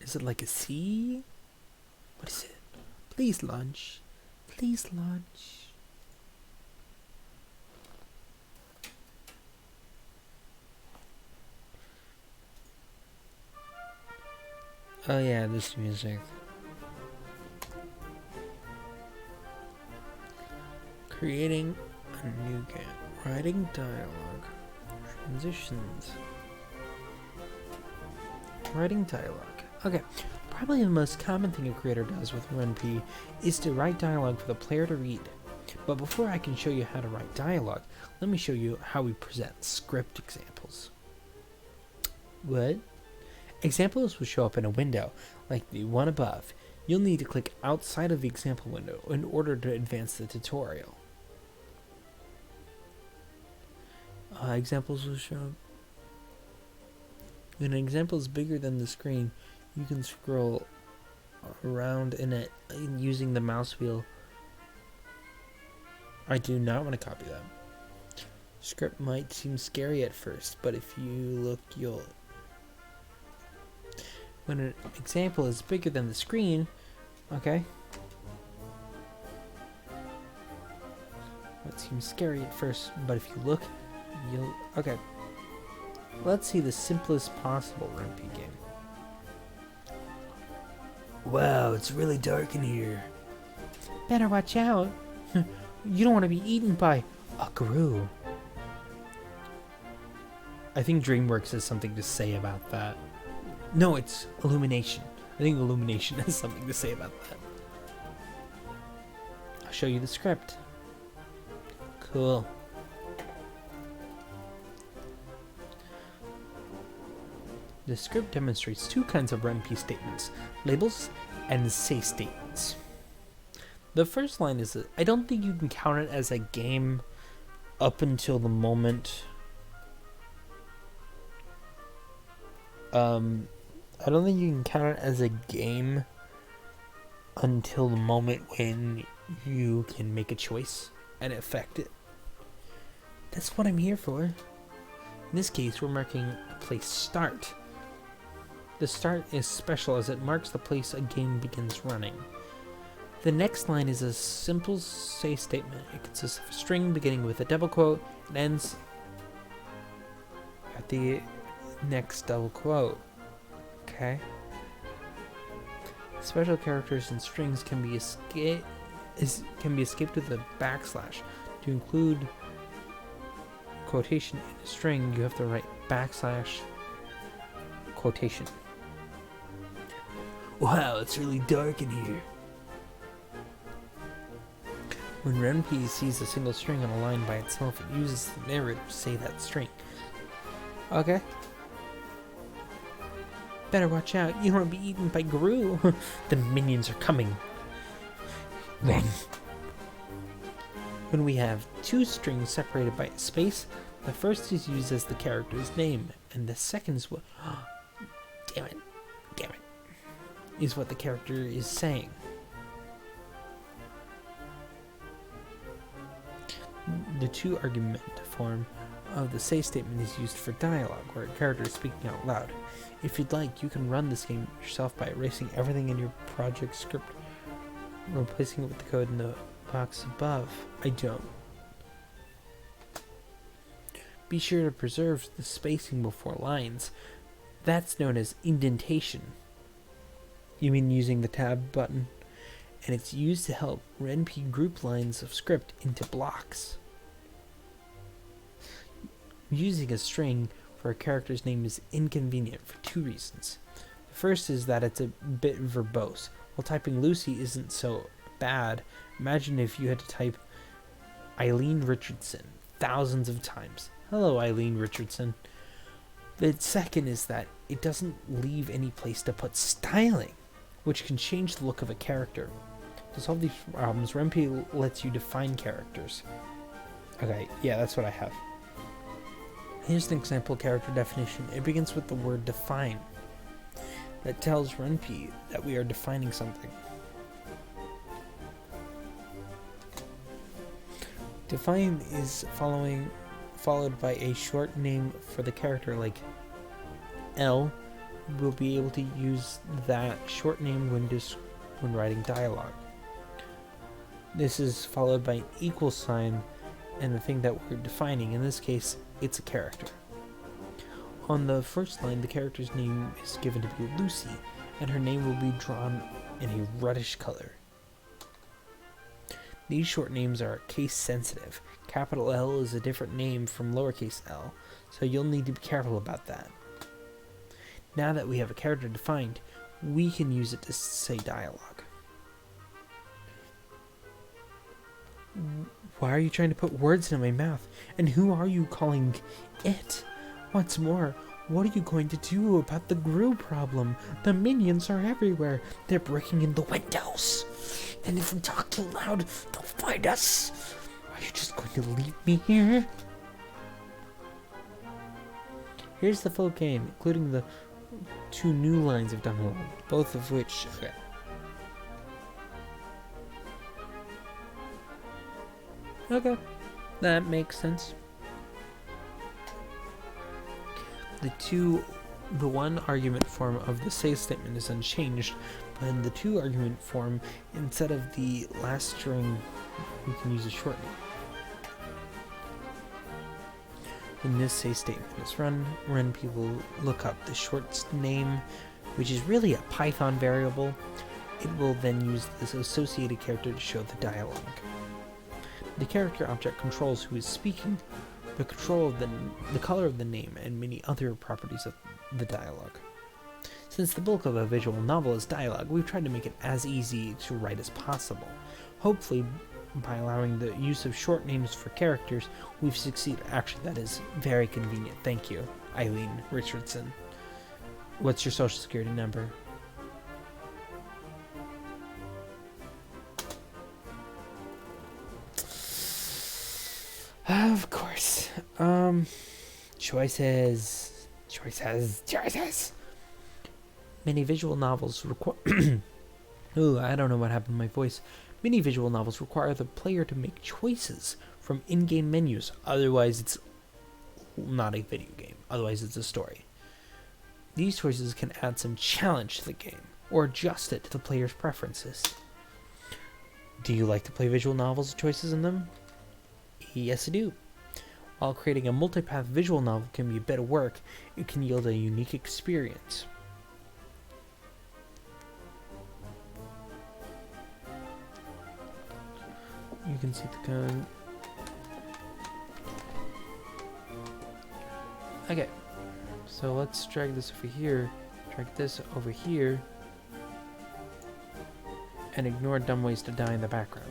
Is it like a C? What is it? Please launch. Please launch. Oh yeah, this music. Creating a new game. Writing dialogue. Transitions. Writing dialogue. Okay, probably the most common thing a creator does with Ren'Py is to write dialogue for the player to read. But before I can show you how to write dialogue, let me show you how we present script examples. What? Examples will show up in a window, like the one above. You'll need to click outside of the example window in order to advance the tutorial. Examples will show up. When an example is bigger than the screen, you can scroll around in it using the mouse wheel. I do not want to copy that. Script might seem scary at first, but if you look, you'll... When an example is bigger than the screen, okay? It seems scary at first, but if you look, you'll... Okay. Let's see the simplest possible Ren'Py game. Wow, it's really dark in here. Better watch out. You don't want to be eaten by a Gru. I think DreamWorks has something to say about that. No, it's Illumination. I think Illumination has something to say about that. I'll show you the script. Cool. The script demonstrates two kinds of Ren'Py statements, labels and say statements. The first line is, I don't think you can count it as a game up until the moment... I don't think you can count it as a game until the moment when you can make a choice and affect it. That's what I'm here for. In this case, we're marking a place start. The start is special as it marks the place a game begins running. The next line is a simple say statement. It consists of a string beginning with a double quote and ends at the next double quote. Okay. Special characters and strings can be escaped with a backslash. To include quotation in a string, you have to write backslash quotation. Wow, it's really dark in here. When Ren'Py sees a single string on a line by itself, it uses the narrator to say that string. Okay. Better watch out, you don't want to be eaten by Gru. The minions are coming. Run! When we have two strings separated by a space, the first is used as the character's name, and the second is what... damn it. Is what the character is saying. The two argument form of the say statement is used for dialogue, where a character is speaking out loud. If you'd like, you can run this game yourself by erasing everything in your project script, replacing it with the code in the box above. I don't. Be sure to preserve the spacing before lines. That's known as indentation. You mean using the tab button? And it's used to help Ren'Py group lines of script into blocks. Using a string for a character's name is inconvenient for two reasons. The first is that it's a bit verbose. While typing Lucy isn't so bad, imagine if you had to type Eileen Richardson thousands of times. Hello, Eileen Richardson. The second is that it doesn't leave any place to put styling, which can change the look of a character. To solve these problems, Ren'Py lets you define characters. Okay, yeah, that's what I have. Here's an example character definition. It begins with the word define. That tells Ren'Py that we are defining something. Define is followed by a short name for the character, like L. We'll be able to use that short name when writing dialogue. This is followed by an equal sign and the thing that we're defining. In this case, it's a character. On the first line, the character's name is given to be Lucy, and her name will be drawn in a reddish color. These short names are case sensitive. Capital L is a different name from lowercase l, so you'll need to be careful about that. Now that we have a character defined, we can use it to say dialogue. Why are you trying to put words in my mouth? And who are you calling it? What's more, what are you going to do about the Gru problem? The minions are everywhere. They're breaking in the windows. And if we talk too loud, they'll find us. Are you just going to leave me here? Here's the full game, including the 2 new lines of dialogue, both of which... Okay. Okay, that makes sense. The one argument form of the say statement is unchanged, but in the 2 argument form, instead of the last string, we can use a shortening. When this say statement is run, Ren'Py will look up the short name, which is really a Python variable. It will then use this associated character to show the dialogue. The character object controls who is speaking, the color of the name, and many other properties of the dialogue. Since the bulk of a visual novel is dialogue, we've tried to make it as easy to write as possible. Hopefully, by allowing the use of short names for characters, we've succeeded. Actually, that is very convenient. Thank you, Eileen Richardson. What's your social security number? Of course. Choices. Many visual novels require... Ooh, I don't know what happened to my voice. Many visual novels require the player to make choices from in-game menus. Otherwise, it's not a video game. Otherwise, it's a story. These choices can add some challenge to the game, or adjust it to the player's preferences. Do you like to play visual novels with choices in them? Yes, I do. While creating a multipath visual novel can be a bit of work, it can yield a unique experience. You can see the code. Okay, so let's drag this over here, drag this over here, and ignore dumb ways to die in the background.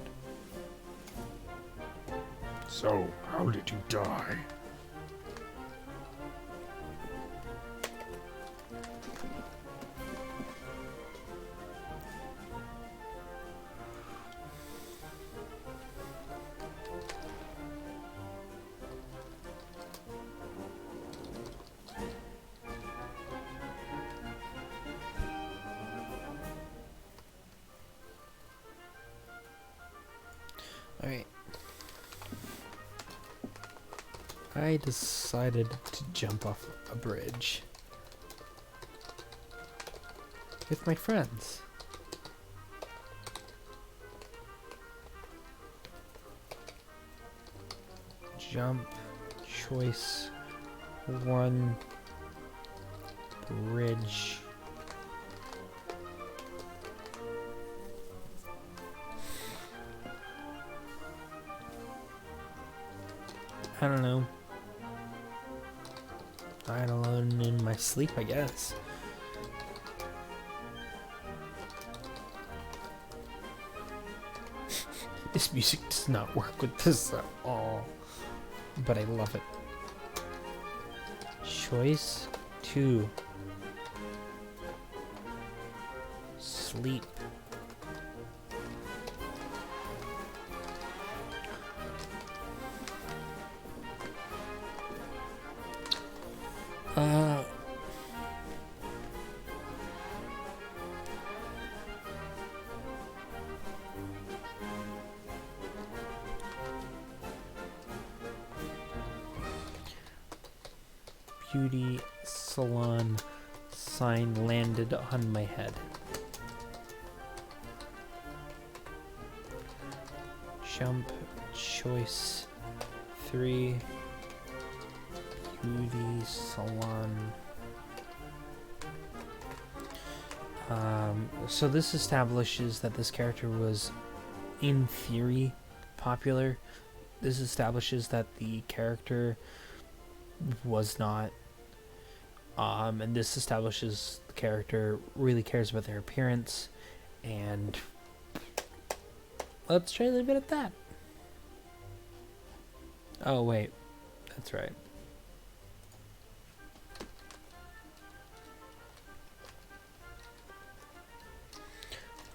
So, how did you die? Alright. I decided to jump off a bridge with my friends. Jump, choice, 1, bridge. I don't know. Died alone in my sleep, I guess. This music does not work with this at all, but I love it. Choice 2. Sleep. Beauty salon sign landed on my head. Jump, choice 3, beauty salon. So this establishes that this character was, in theory, popular. This establishes that the character was not And this establishes the character really cares about their appearance, and let's try to leave it at that. Oh wait, that's right.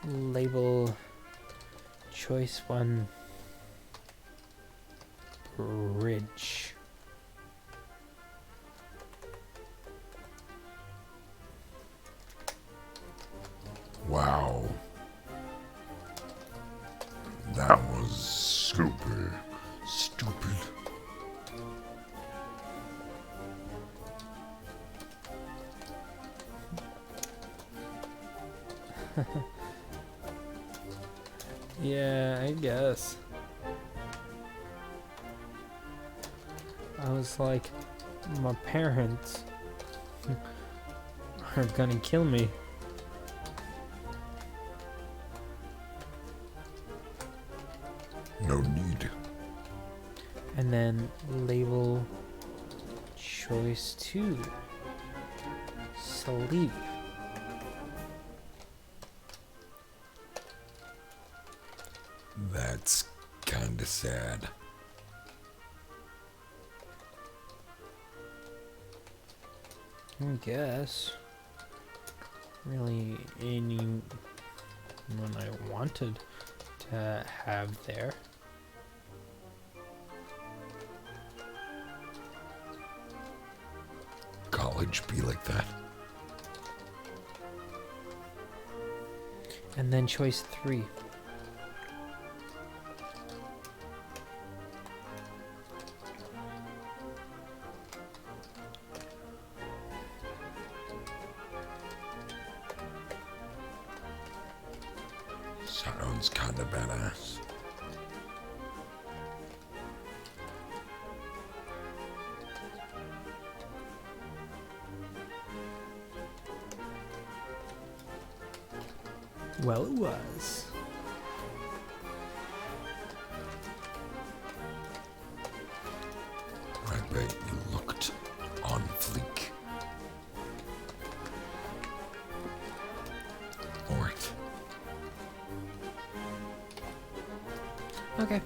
Label choice 1 bridge. Wow. That was super stupid. Yeah, I guess. I was like, my parents are gonna kill me. No need. And then label choice 2 sleep. That's kinda sad. I guess. Really anyone I wanted to have there. College be like that. And then choice 3. Sounds kinda badass. Well, it was. I bet you looked on fleek. Alright. Okay.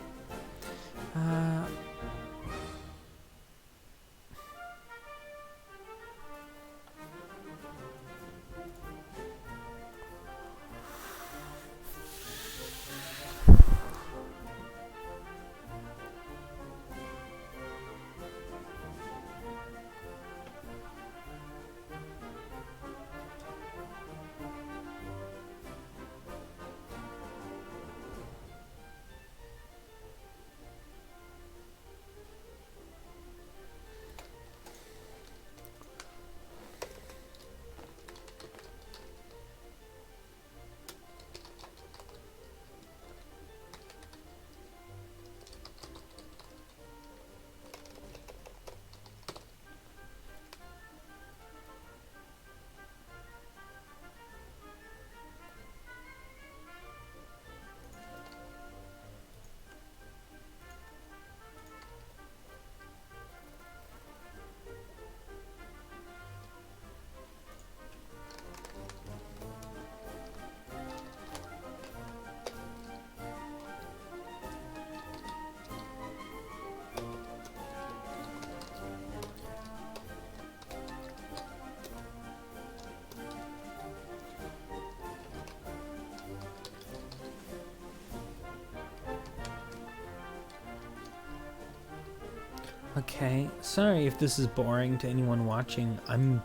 Okay, sorry if this is boring to anyone watching. I'm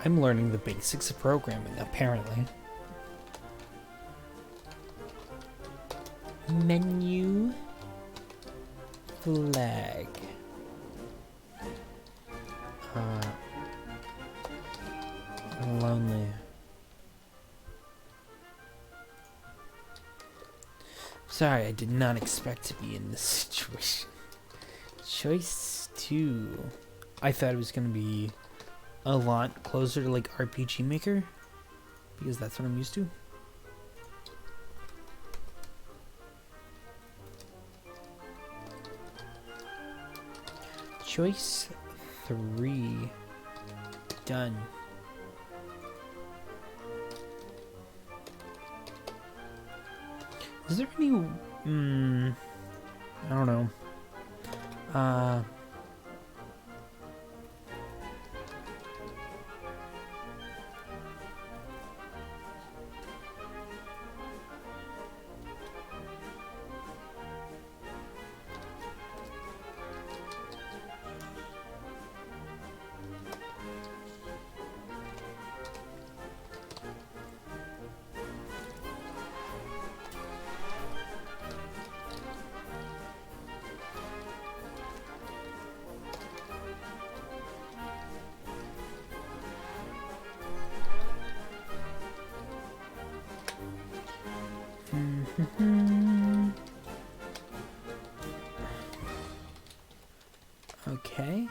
learning the basics of programming, apparently. Menu flag. Lonely. Sorry, I did not expect to be in this situation. Choice 2. I thought it was going to be a lot closer to like RPG Maker, because that's what I'm used to. Choice 3. Done. Is there any... I don't know. Okay.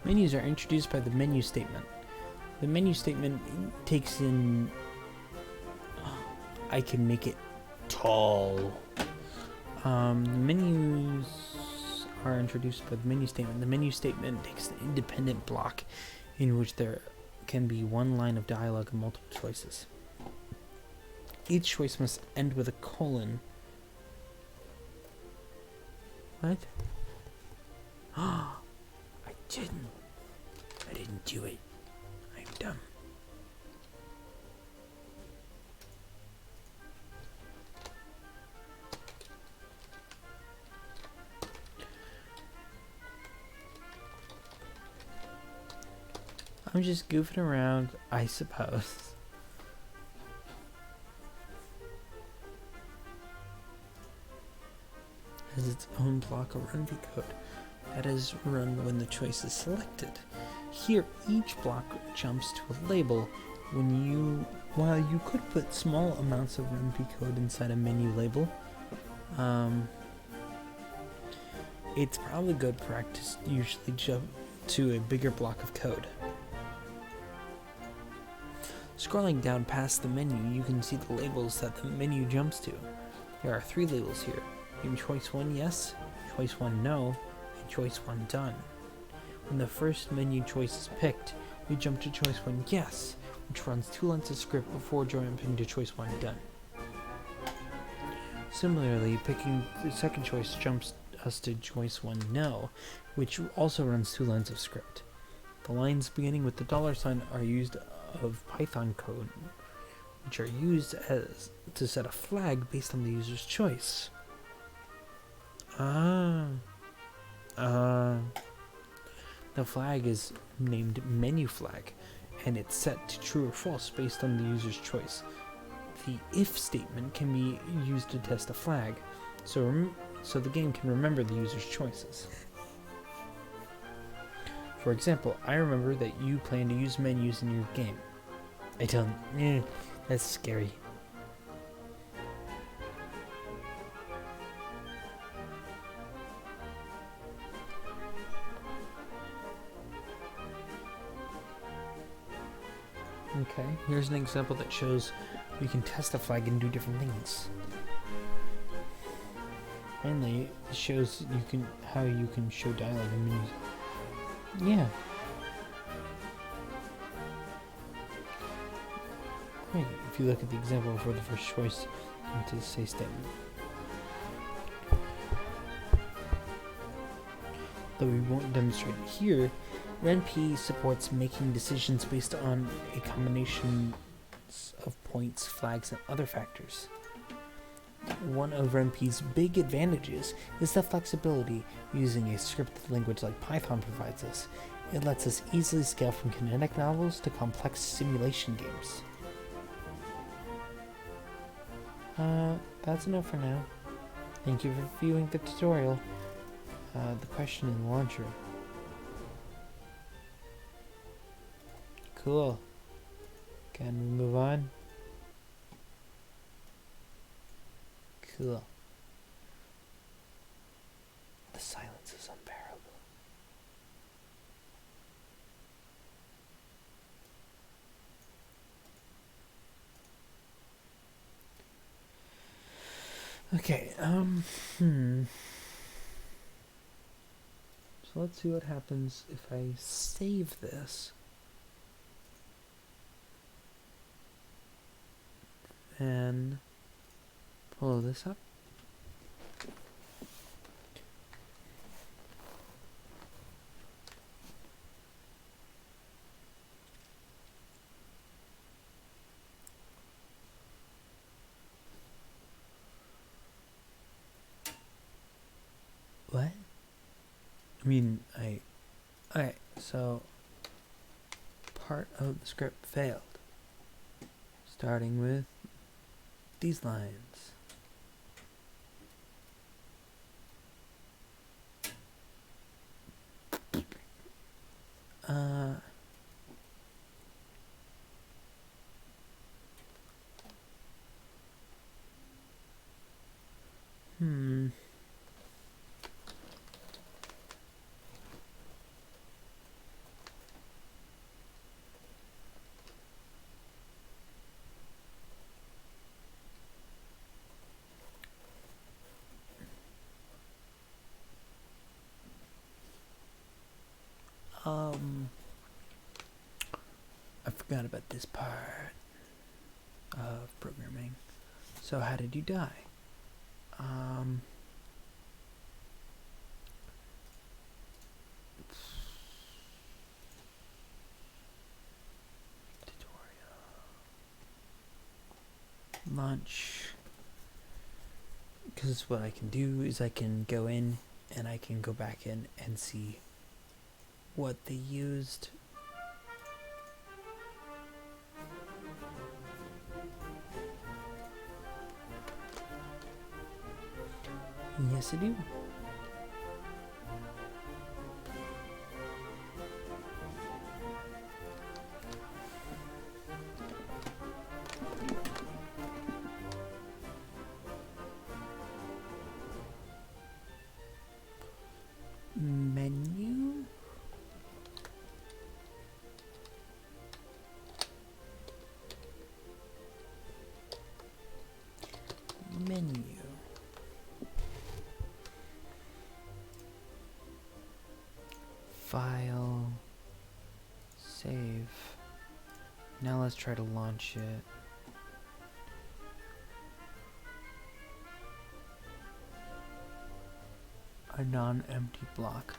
Menus are introduced by the menu statement. The menu statement takes in... I can make it tall. Menus are introduced by the menu statement. The menu statement takes an independent block in which there can be one line of dialogue and multiple choices. Each choice must end with a colon. What? I didn't do it. I'm dumb. I'm just goofing around, I suppose. Has its own block of Ren'Py code that is run when the choice is selected. Here, each block jumps to a label while you could put small amounts of Ren'Py code inside a menu label. It's probably good practice to usually jump to a bigger block of code. Scrolling down past the menu, you can see the labels that the menu jumps to. There are 3 labels here. Name choice 1 yes, choice 1 no, and choice 1 done. When the first menu choice is picked, we jump to choice 1 yes, which runs 2 lines of script before jumping to choice 1 done. Similarly, picking the second choice jumps us to choice 1 no, which also runs 2 lines of script. The lines beginning with the $sign are used of Python code, which are used to set a flag based on the user's choice. The flag is named menu flag, and it's set to true or false based on the user's choice. The if statement can be used to test a flag, so the game can remember the user's choices. For example, I remember that you plan to use menus in your game. I tell them, that's scary. Okay, here's an example that shows we can test a flag and do different things. Finally, it shows how you can show dialogue in menus. Yeah. Great. If you look at the example for the first choice into the say statement. Though we won't demonstrate it here, Ren'Py supports making decisions based on a combination of points, flags, and other factors. One of Ren'Py's big advantages is the flexibility using a scripted language like Python provides us. It lets us easily scale from kinetic novels to complex simulation games. That's enough for now. Thank you for viewing the tutorial. The question in the launcher. Cool. Can we move on? Cool. The silence is unbearable. Okay, So let's see what happens if I save this. And pull this up. What? Alright, so part of the script failed. Starting with these lines. Uh, hmm. I forgot about this part of programming. So how did you die? Tutorial. Launch. Because what I can do is I can go in and I can go back in and see what they used. Yes, I do. Menu. Menu. File. Save. Now let's try to launch it. A non-empty block.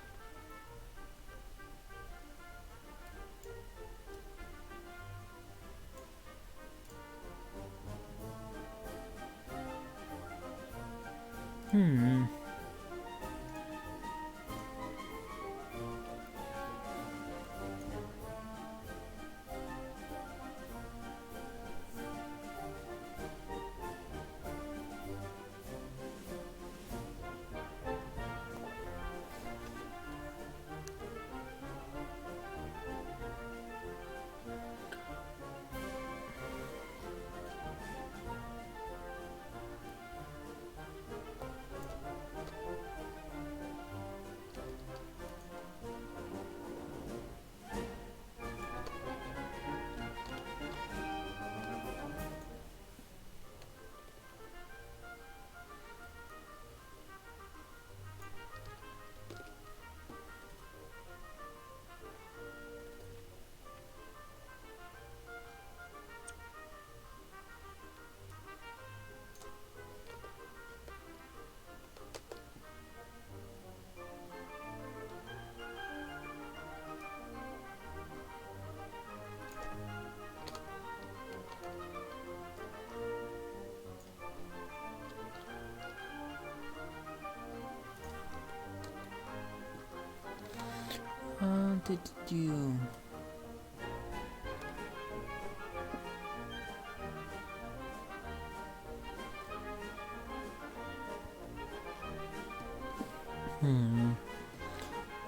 Did you?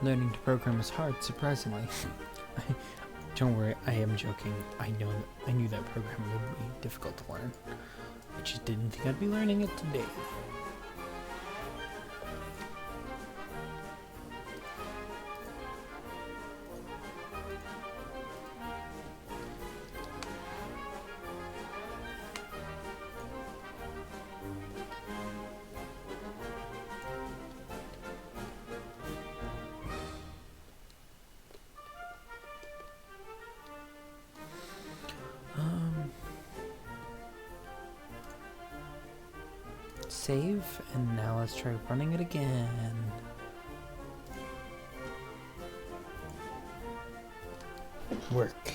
Learning to program is hard, surprisingly. Don't worry, I am joking. I knew that programming would be difficult to learn. I just didn't think I'd be learning it today. Save, and now let's try running it again. Work.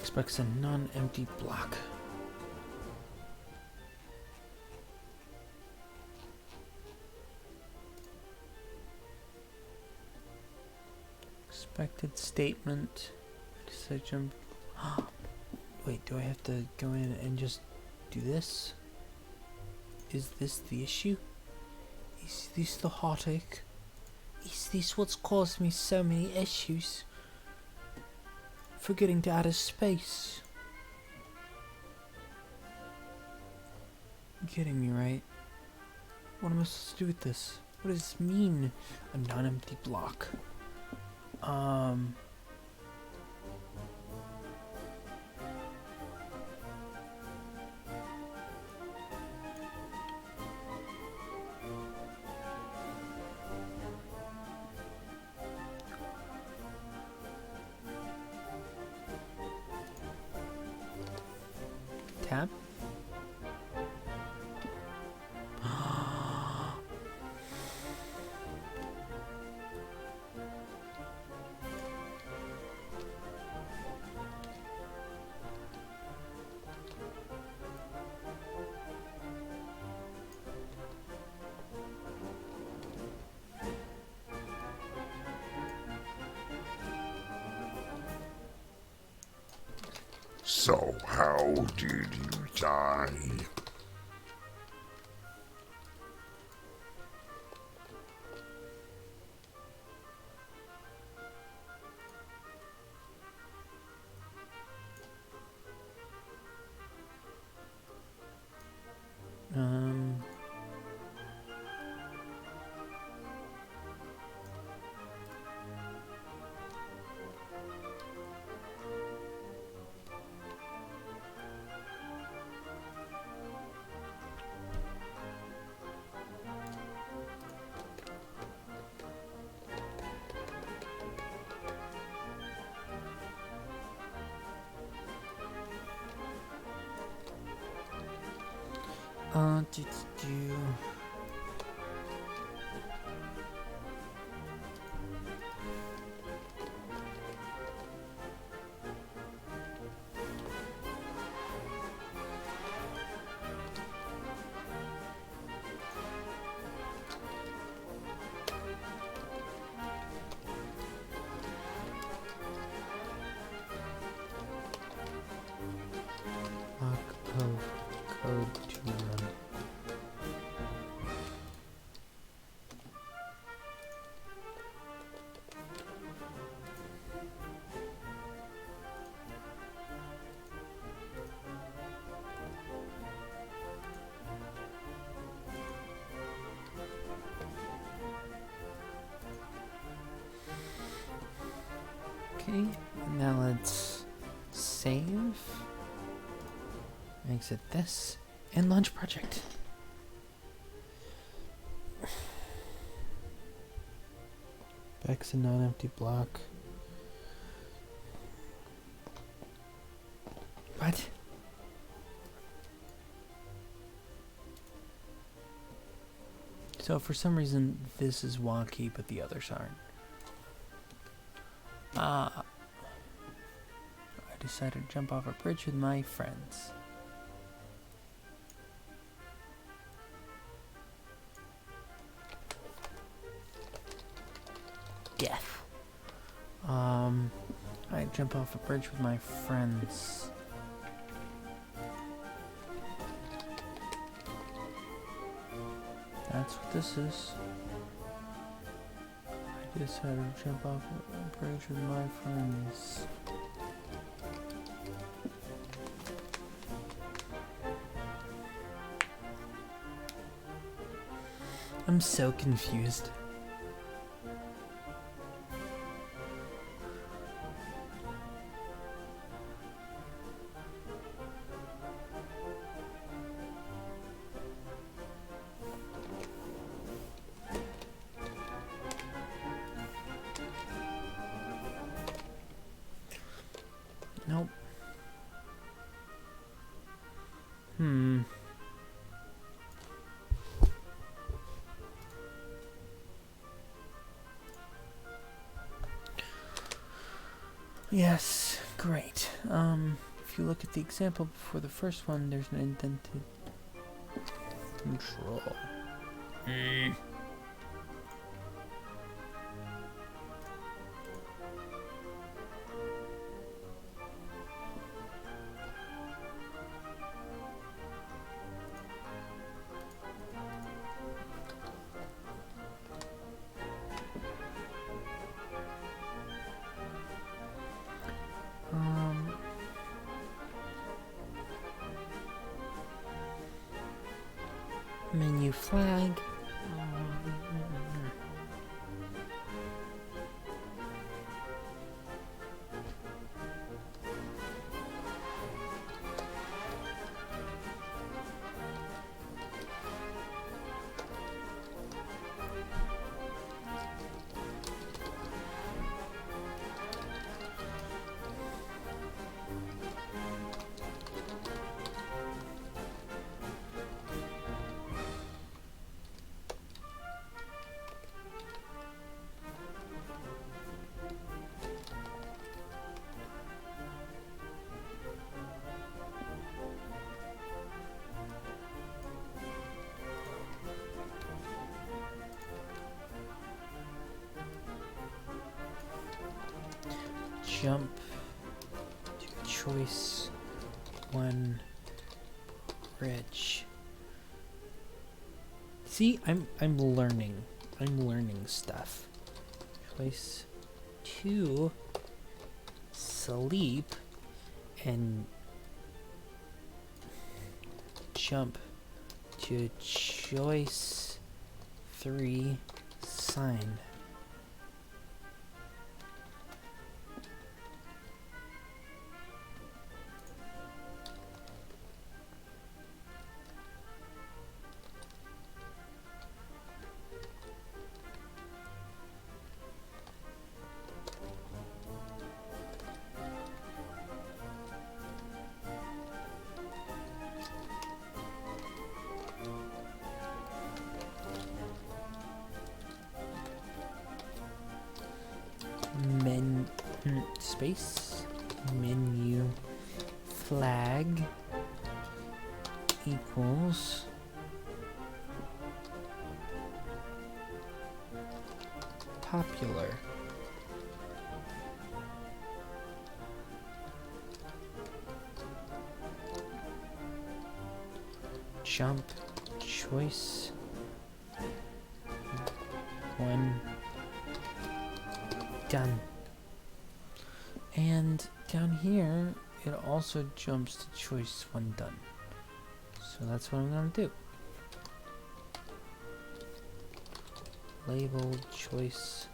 Expects a non-empty block. Expected statement. Decide jump. Wait, do I have to go in and just do this? Is this the issue? Is this the heartache? Is this what's caused me so many issues? Forgetting to add a space. You're kidding me, right? What am I supposed to do with this? What does this mean? A non-empty block. Tab. So, how did you die? Do. Lock of code to run. Okay, now let's save, exit this, and launch project. Back's a non-empty block. What? So for some reason this is wonky, but the others aren't. I decided to jump off a bridge with my friends. Death. I jump off a bridge with my friends. That's what this is. I decided to jump off a bridge with my friends. I'm so confused. Nope. Hmm. Yes, great. If you look at the example before the first one, there's an indented control. Menu flag. Jump to choice 1 bridge. See, I'm learning. I'm learning stuff. Choice 2 sleep and jump to choice 3 sign. Space menu flag equals popular. Jump choice 1 done. And down here, it also jumps to choice 1 done. So that's what I'm going to do. Label choice.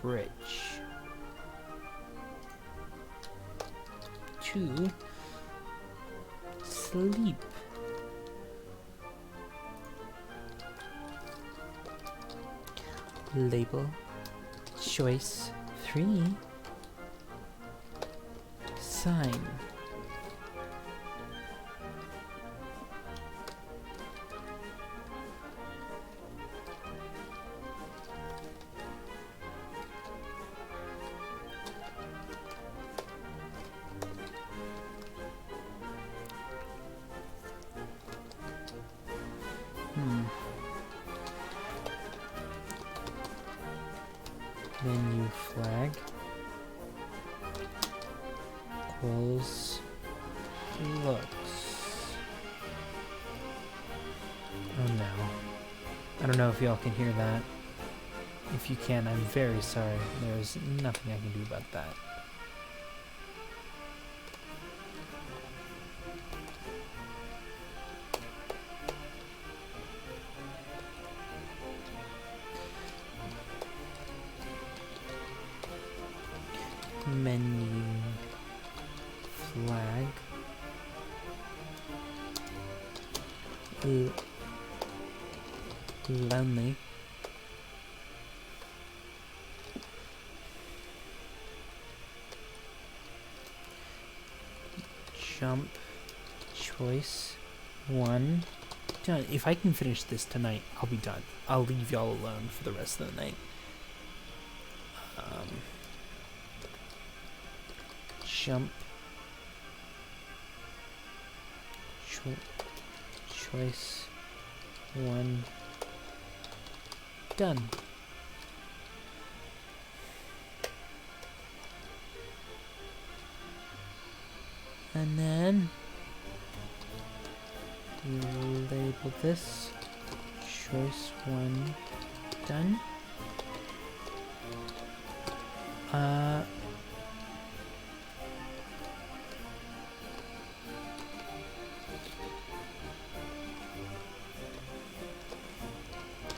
Bridge. 2. Sleep. Label choice 3 sign. Menu flag equals looks. Oh no. I don't know if y'all can hear that. If you can, I'm very sorry. There's nothing I can do about that. Menu flag lonely Jump. Choice. 1. Done. If I can finish this tonight, I'll be done. I'll leave y'all alone for the rest of the night. Jump. Choice. 1. Done. And then we'll label this choice 1 done.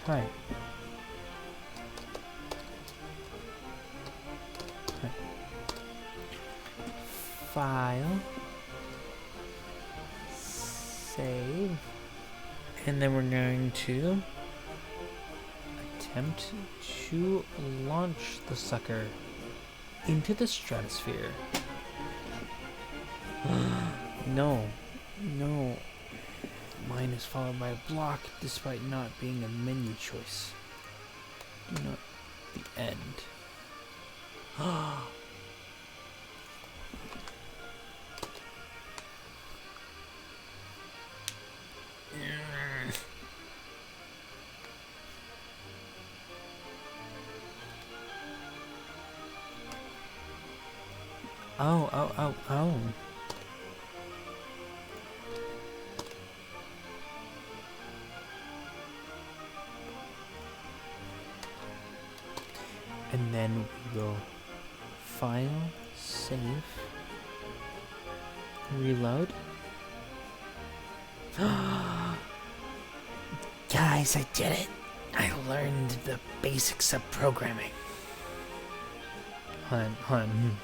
Hi. File. Save. And then we're going to attempt to launch the sucker into the stratosphere. No. No. Mine is followed by a block despite not being a menu choice. Do not the end. Oh. And then we will file, save, reload. Guys, I did it! I learned the basics of programming. Hold on.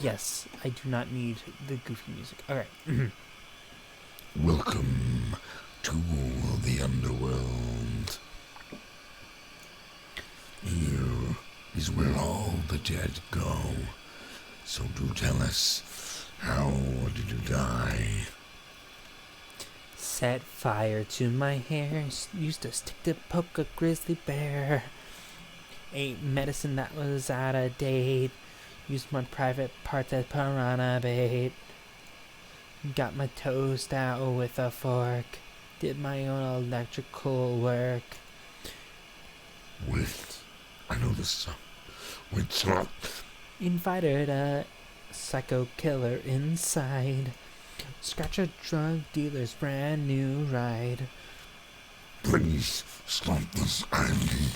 Yes, I do not need the goofy music. Alright. Welcome to the underworld. Here is where all the dead go. So do tell us, how did you die? Set fire to my hair. Used to stick to poke a grizzly bear. Ate medicine that was out of date. Used my private parts as piranha bait. Got my toast out with a fork. Did my own electrical work. Wait, I know this song. Wait, stop. Invited a psycho killer inside. Scratch a drug dealer's brand new ride. Please stop this ending.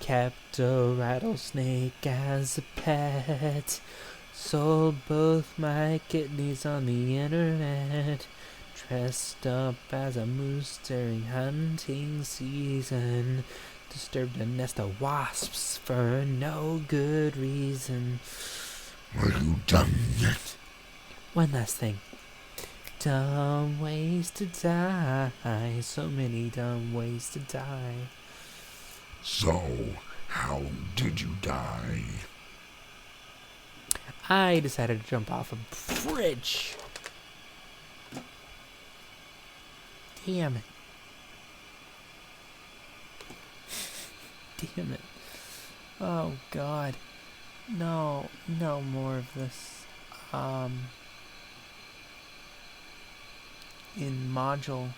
Kept a rattlesnake as a pet. Sold both my kidneys on the internet. Dressed up as a moose during hunting season. Disturbed a nest of wasps for no good reason. Are you done yet? One last thing. Dumb ways to die. So many dumb ways to die. So, how did you die? I decided to jump off a bridge. Damn it. Damn it. Oh god. No more of this. In module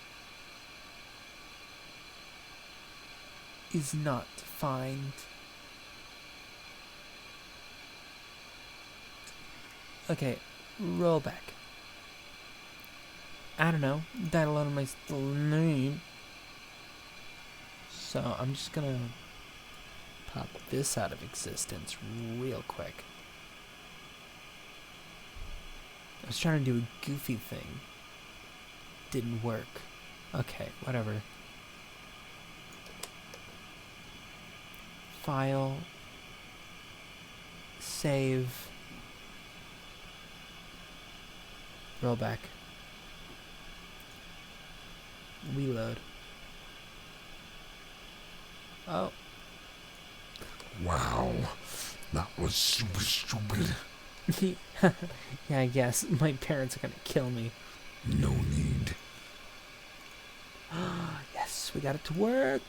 is not defined. Okay, roll back. I don't know, that alone my name. So I'm just gonna pop this out of existence real quick. I was trying to do a goofy thing. Didn't work. Okay, whatever. File. Save. Roll back. Reload. Oh. Wow, that was super stupid. Yeah, I guess. My parents are gonna kill me. No need. Yes, we got it to work.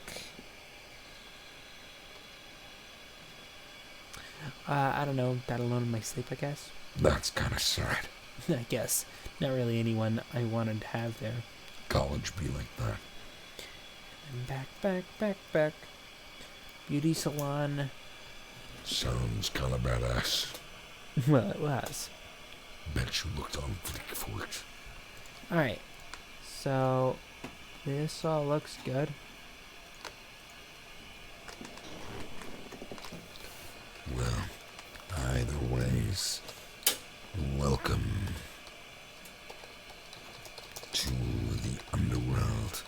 I don't know, that alone in my sleep, I guess. That's kind of sad. I guess. Not really anyone I wanted to have there. College be like that. And back. Beauty salon. Sounds kind of badass. Well, it was. Bet you looked on fleek for it. Alright. So, this all looks good. Well, either ways, welcome to the underworld.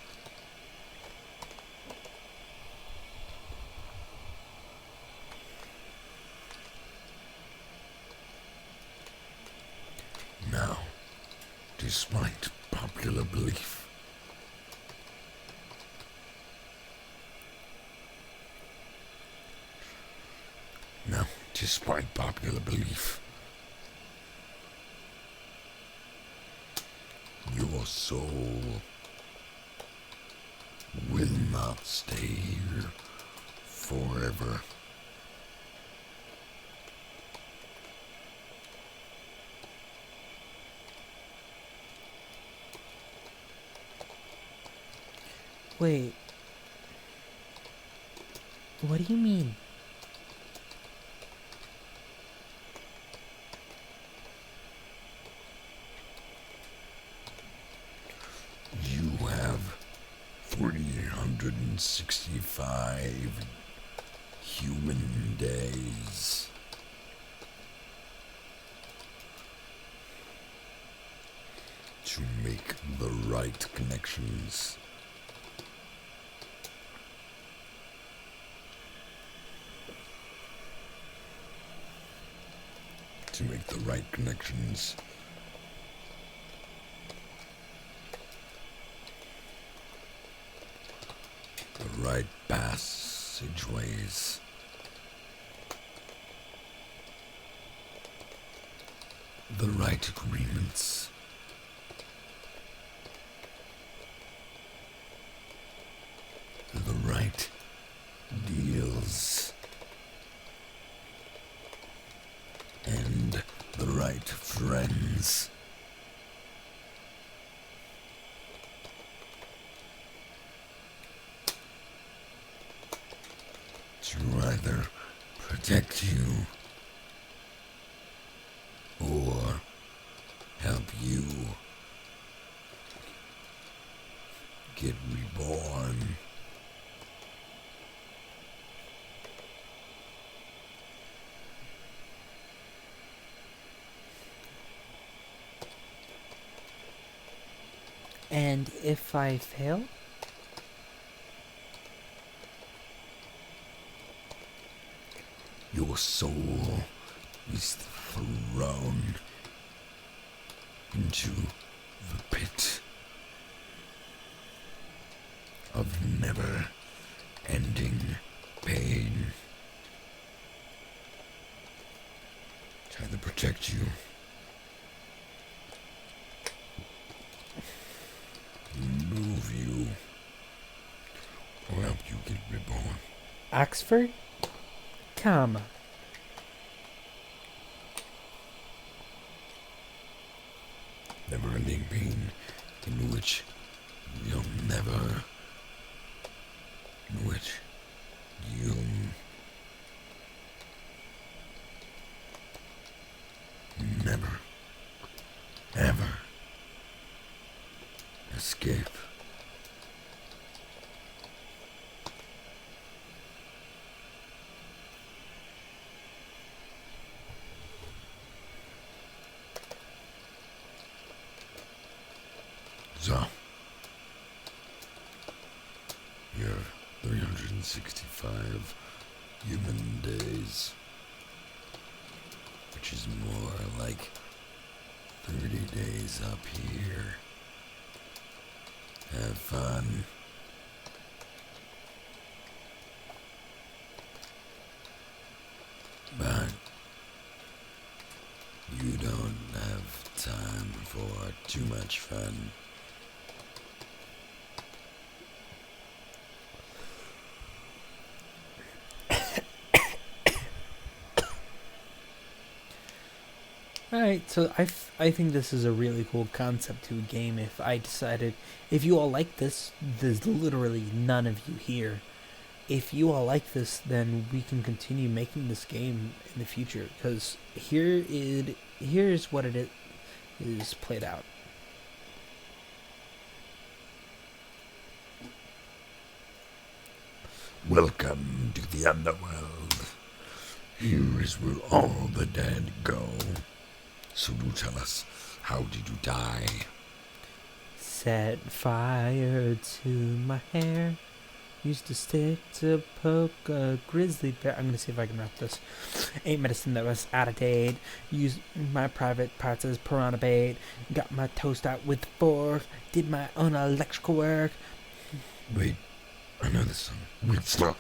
Now, despite popular belief, your soul will not stay here forever. Wait. What do you mean? You have 365 human days to make the right connections. To make the right connections. The right passageways. The right agreements. The right deals. And the right friends. To either protect you or help you get reborn. And if I fail? Your soul is thrown into the pit of never-ending pain. To either protect you, move you, or help you get reborn. Oxford? Come. Never-ending pain in which you'll never, in which you'll never, ever escape. So, you have 365 human days, which is more like 30 days up here. Have fun. for too much fun. Alright, so I think this is a really cool concept to a game. If you all like this, there's literally none of you here. If you all like this, then we can continue making this game in the future, because here's what it is played out. Welcome to the underworld. Here is where all the dead go. So do tell us, how did you die? Set fire to my hair. Used to stick to poke a grizzly bear. I'm gonna see if I can rap this. Ate medicine that was out of date. Used my private parts as piranha bait. Got my toast out with a fork. Did my own electrical work. Wait, I know this song. Wait, stop.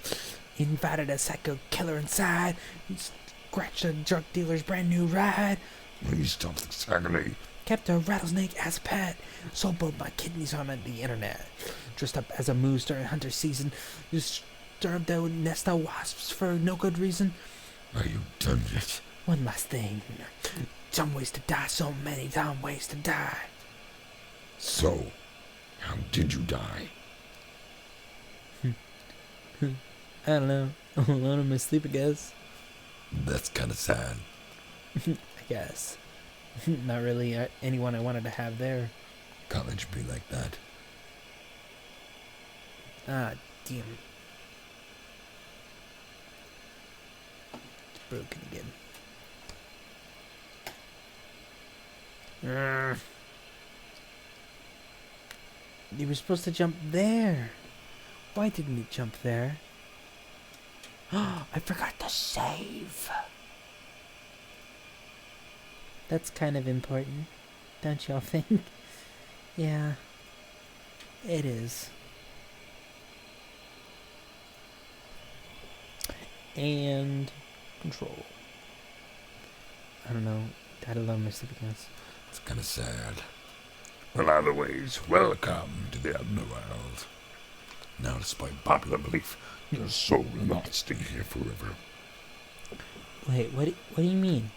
Invited a psycho killer inside. Scratched a drug dealer's brand new ride. Please stop this agony. Kept a rattlesnake as a pet. Sold both my kidneys on the internet. Dressed up as a moose during hunter season. Just starved out nest of wasps for no good reason. Are you done yet? One last thing. Dumb ways to die, so many dumb ways to die. So, how did you die? I don't know. Alone in my sleep, I guess. That's kind of sad. I guess. Not really anyone I wanted to have there. College be like that. Ah, damn. It's broken again. You were supposed to jump there. Why didn't you jump there? I forgot to save. That's kind of important, don't y'all think? Yeah, it is. And control. I don't know. I don't love my sleeping gas. It's kind of sad. Well, either ways, welcome to the underworld. Now, despite popular belief, your soul will not stay here forever. Wait, what do you mean?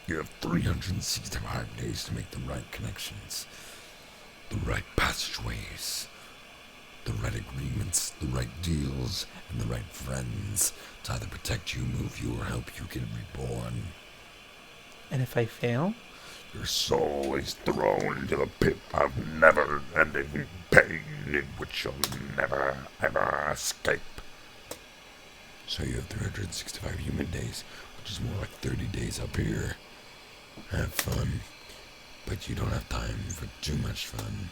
You have 365 days to make the right connections, the right passageways, the right agreements, the right deals, and the right friends to either protect you, move you, or help you get reborn. And if I fail? Your soul is thrown into the pit of never-ending pain in which you'll never, ever escape. So you have 365 human days, which is more like 30 days up here. Have fun, but you don't have time for too much fun.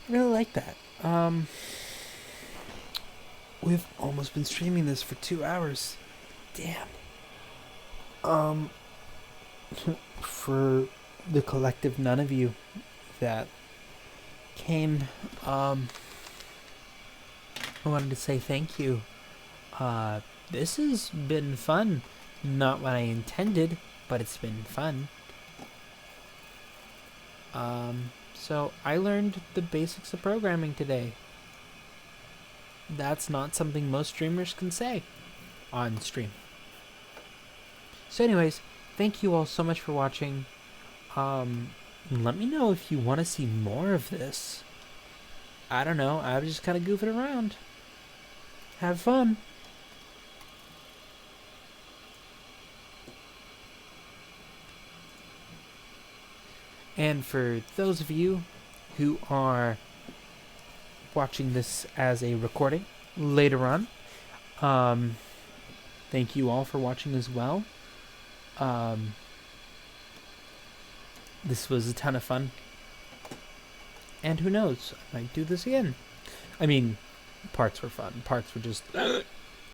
I really like that. We've almost been streaming this for 2 hours. Damn. For the collective none of you that came, I wanted to say thank you. This has been fun. Not what I intended, but it's been fun. So I learned the basics of programming today. That's not something most streamers can say on stream. So anyways, thank you all so much for watching. Let me know if you want to see more of this. I don't know, I'm just kind of goofing around. Have fun. And for those of you who are watching this as a recording later on, thank you all for watching as well. This was a ton of fun. And who knows, I might do this again. I mean, parts were fun. Parts were just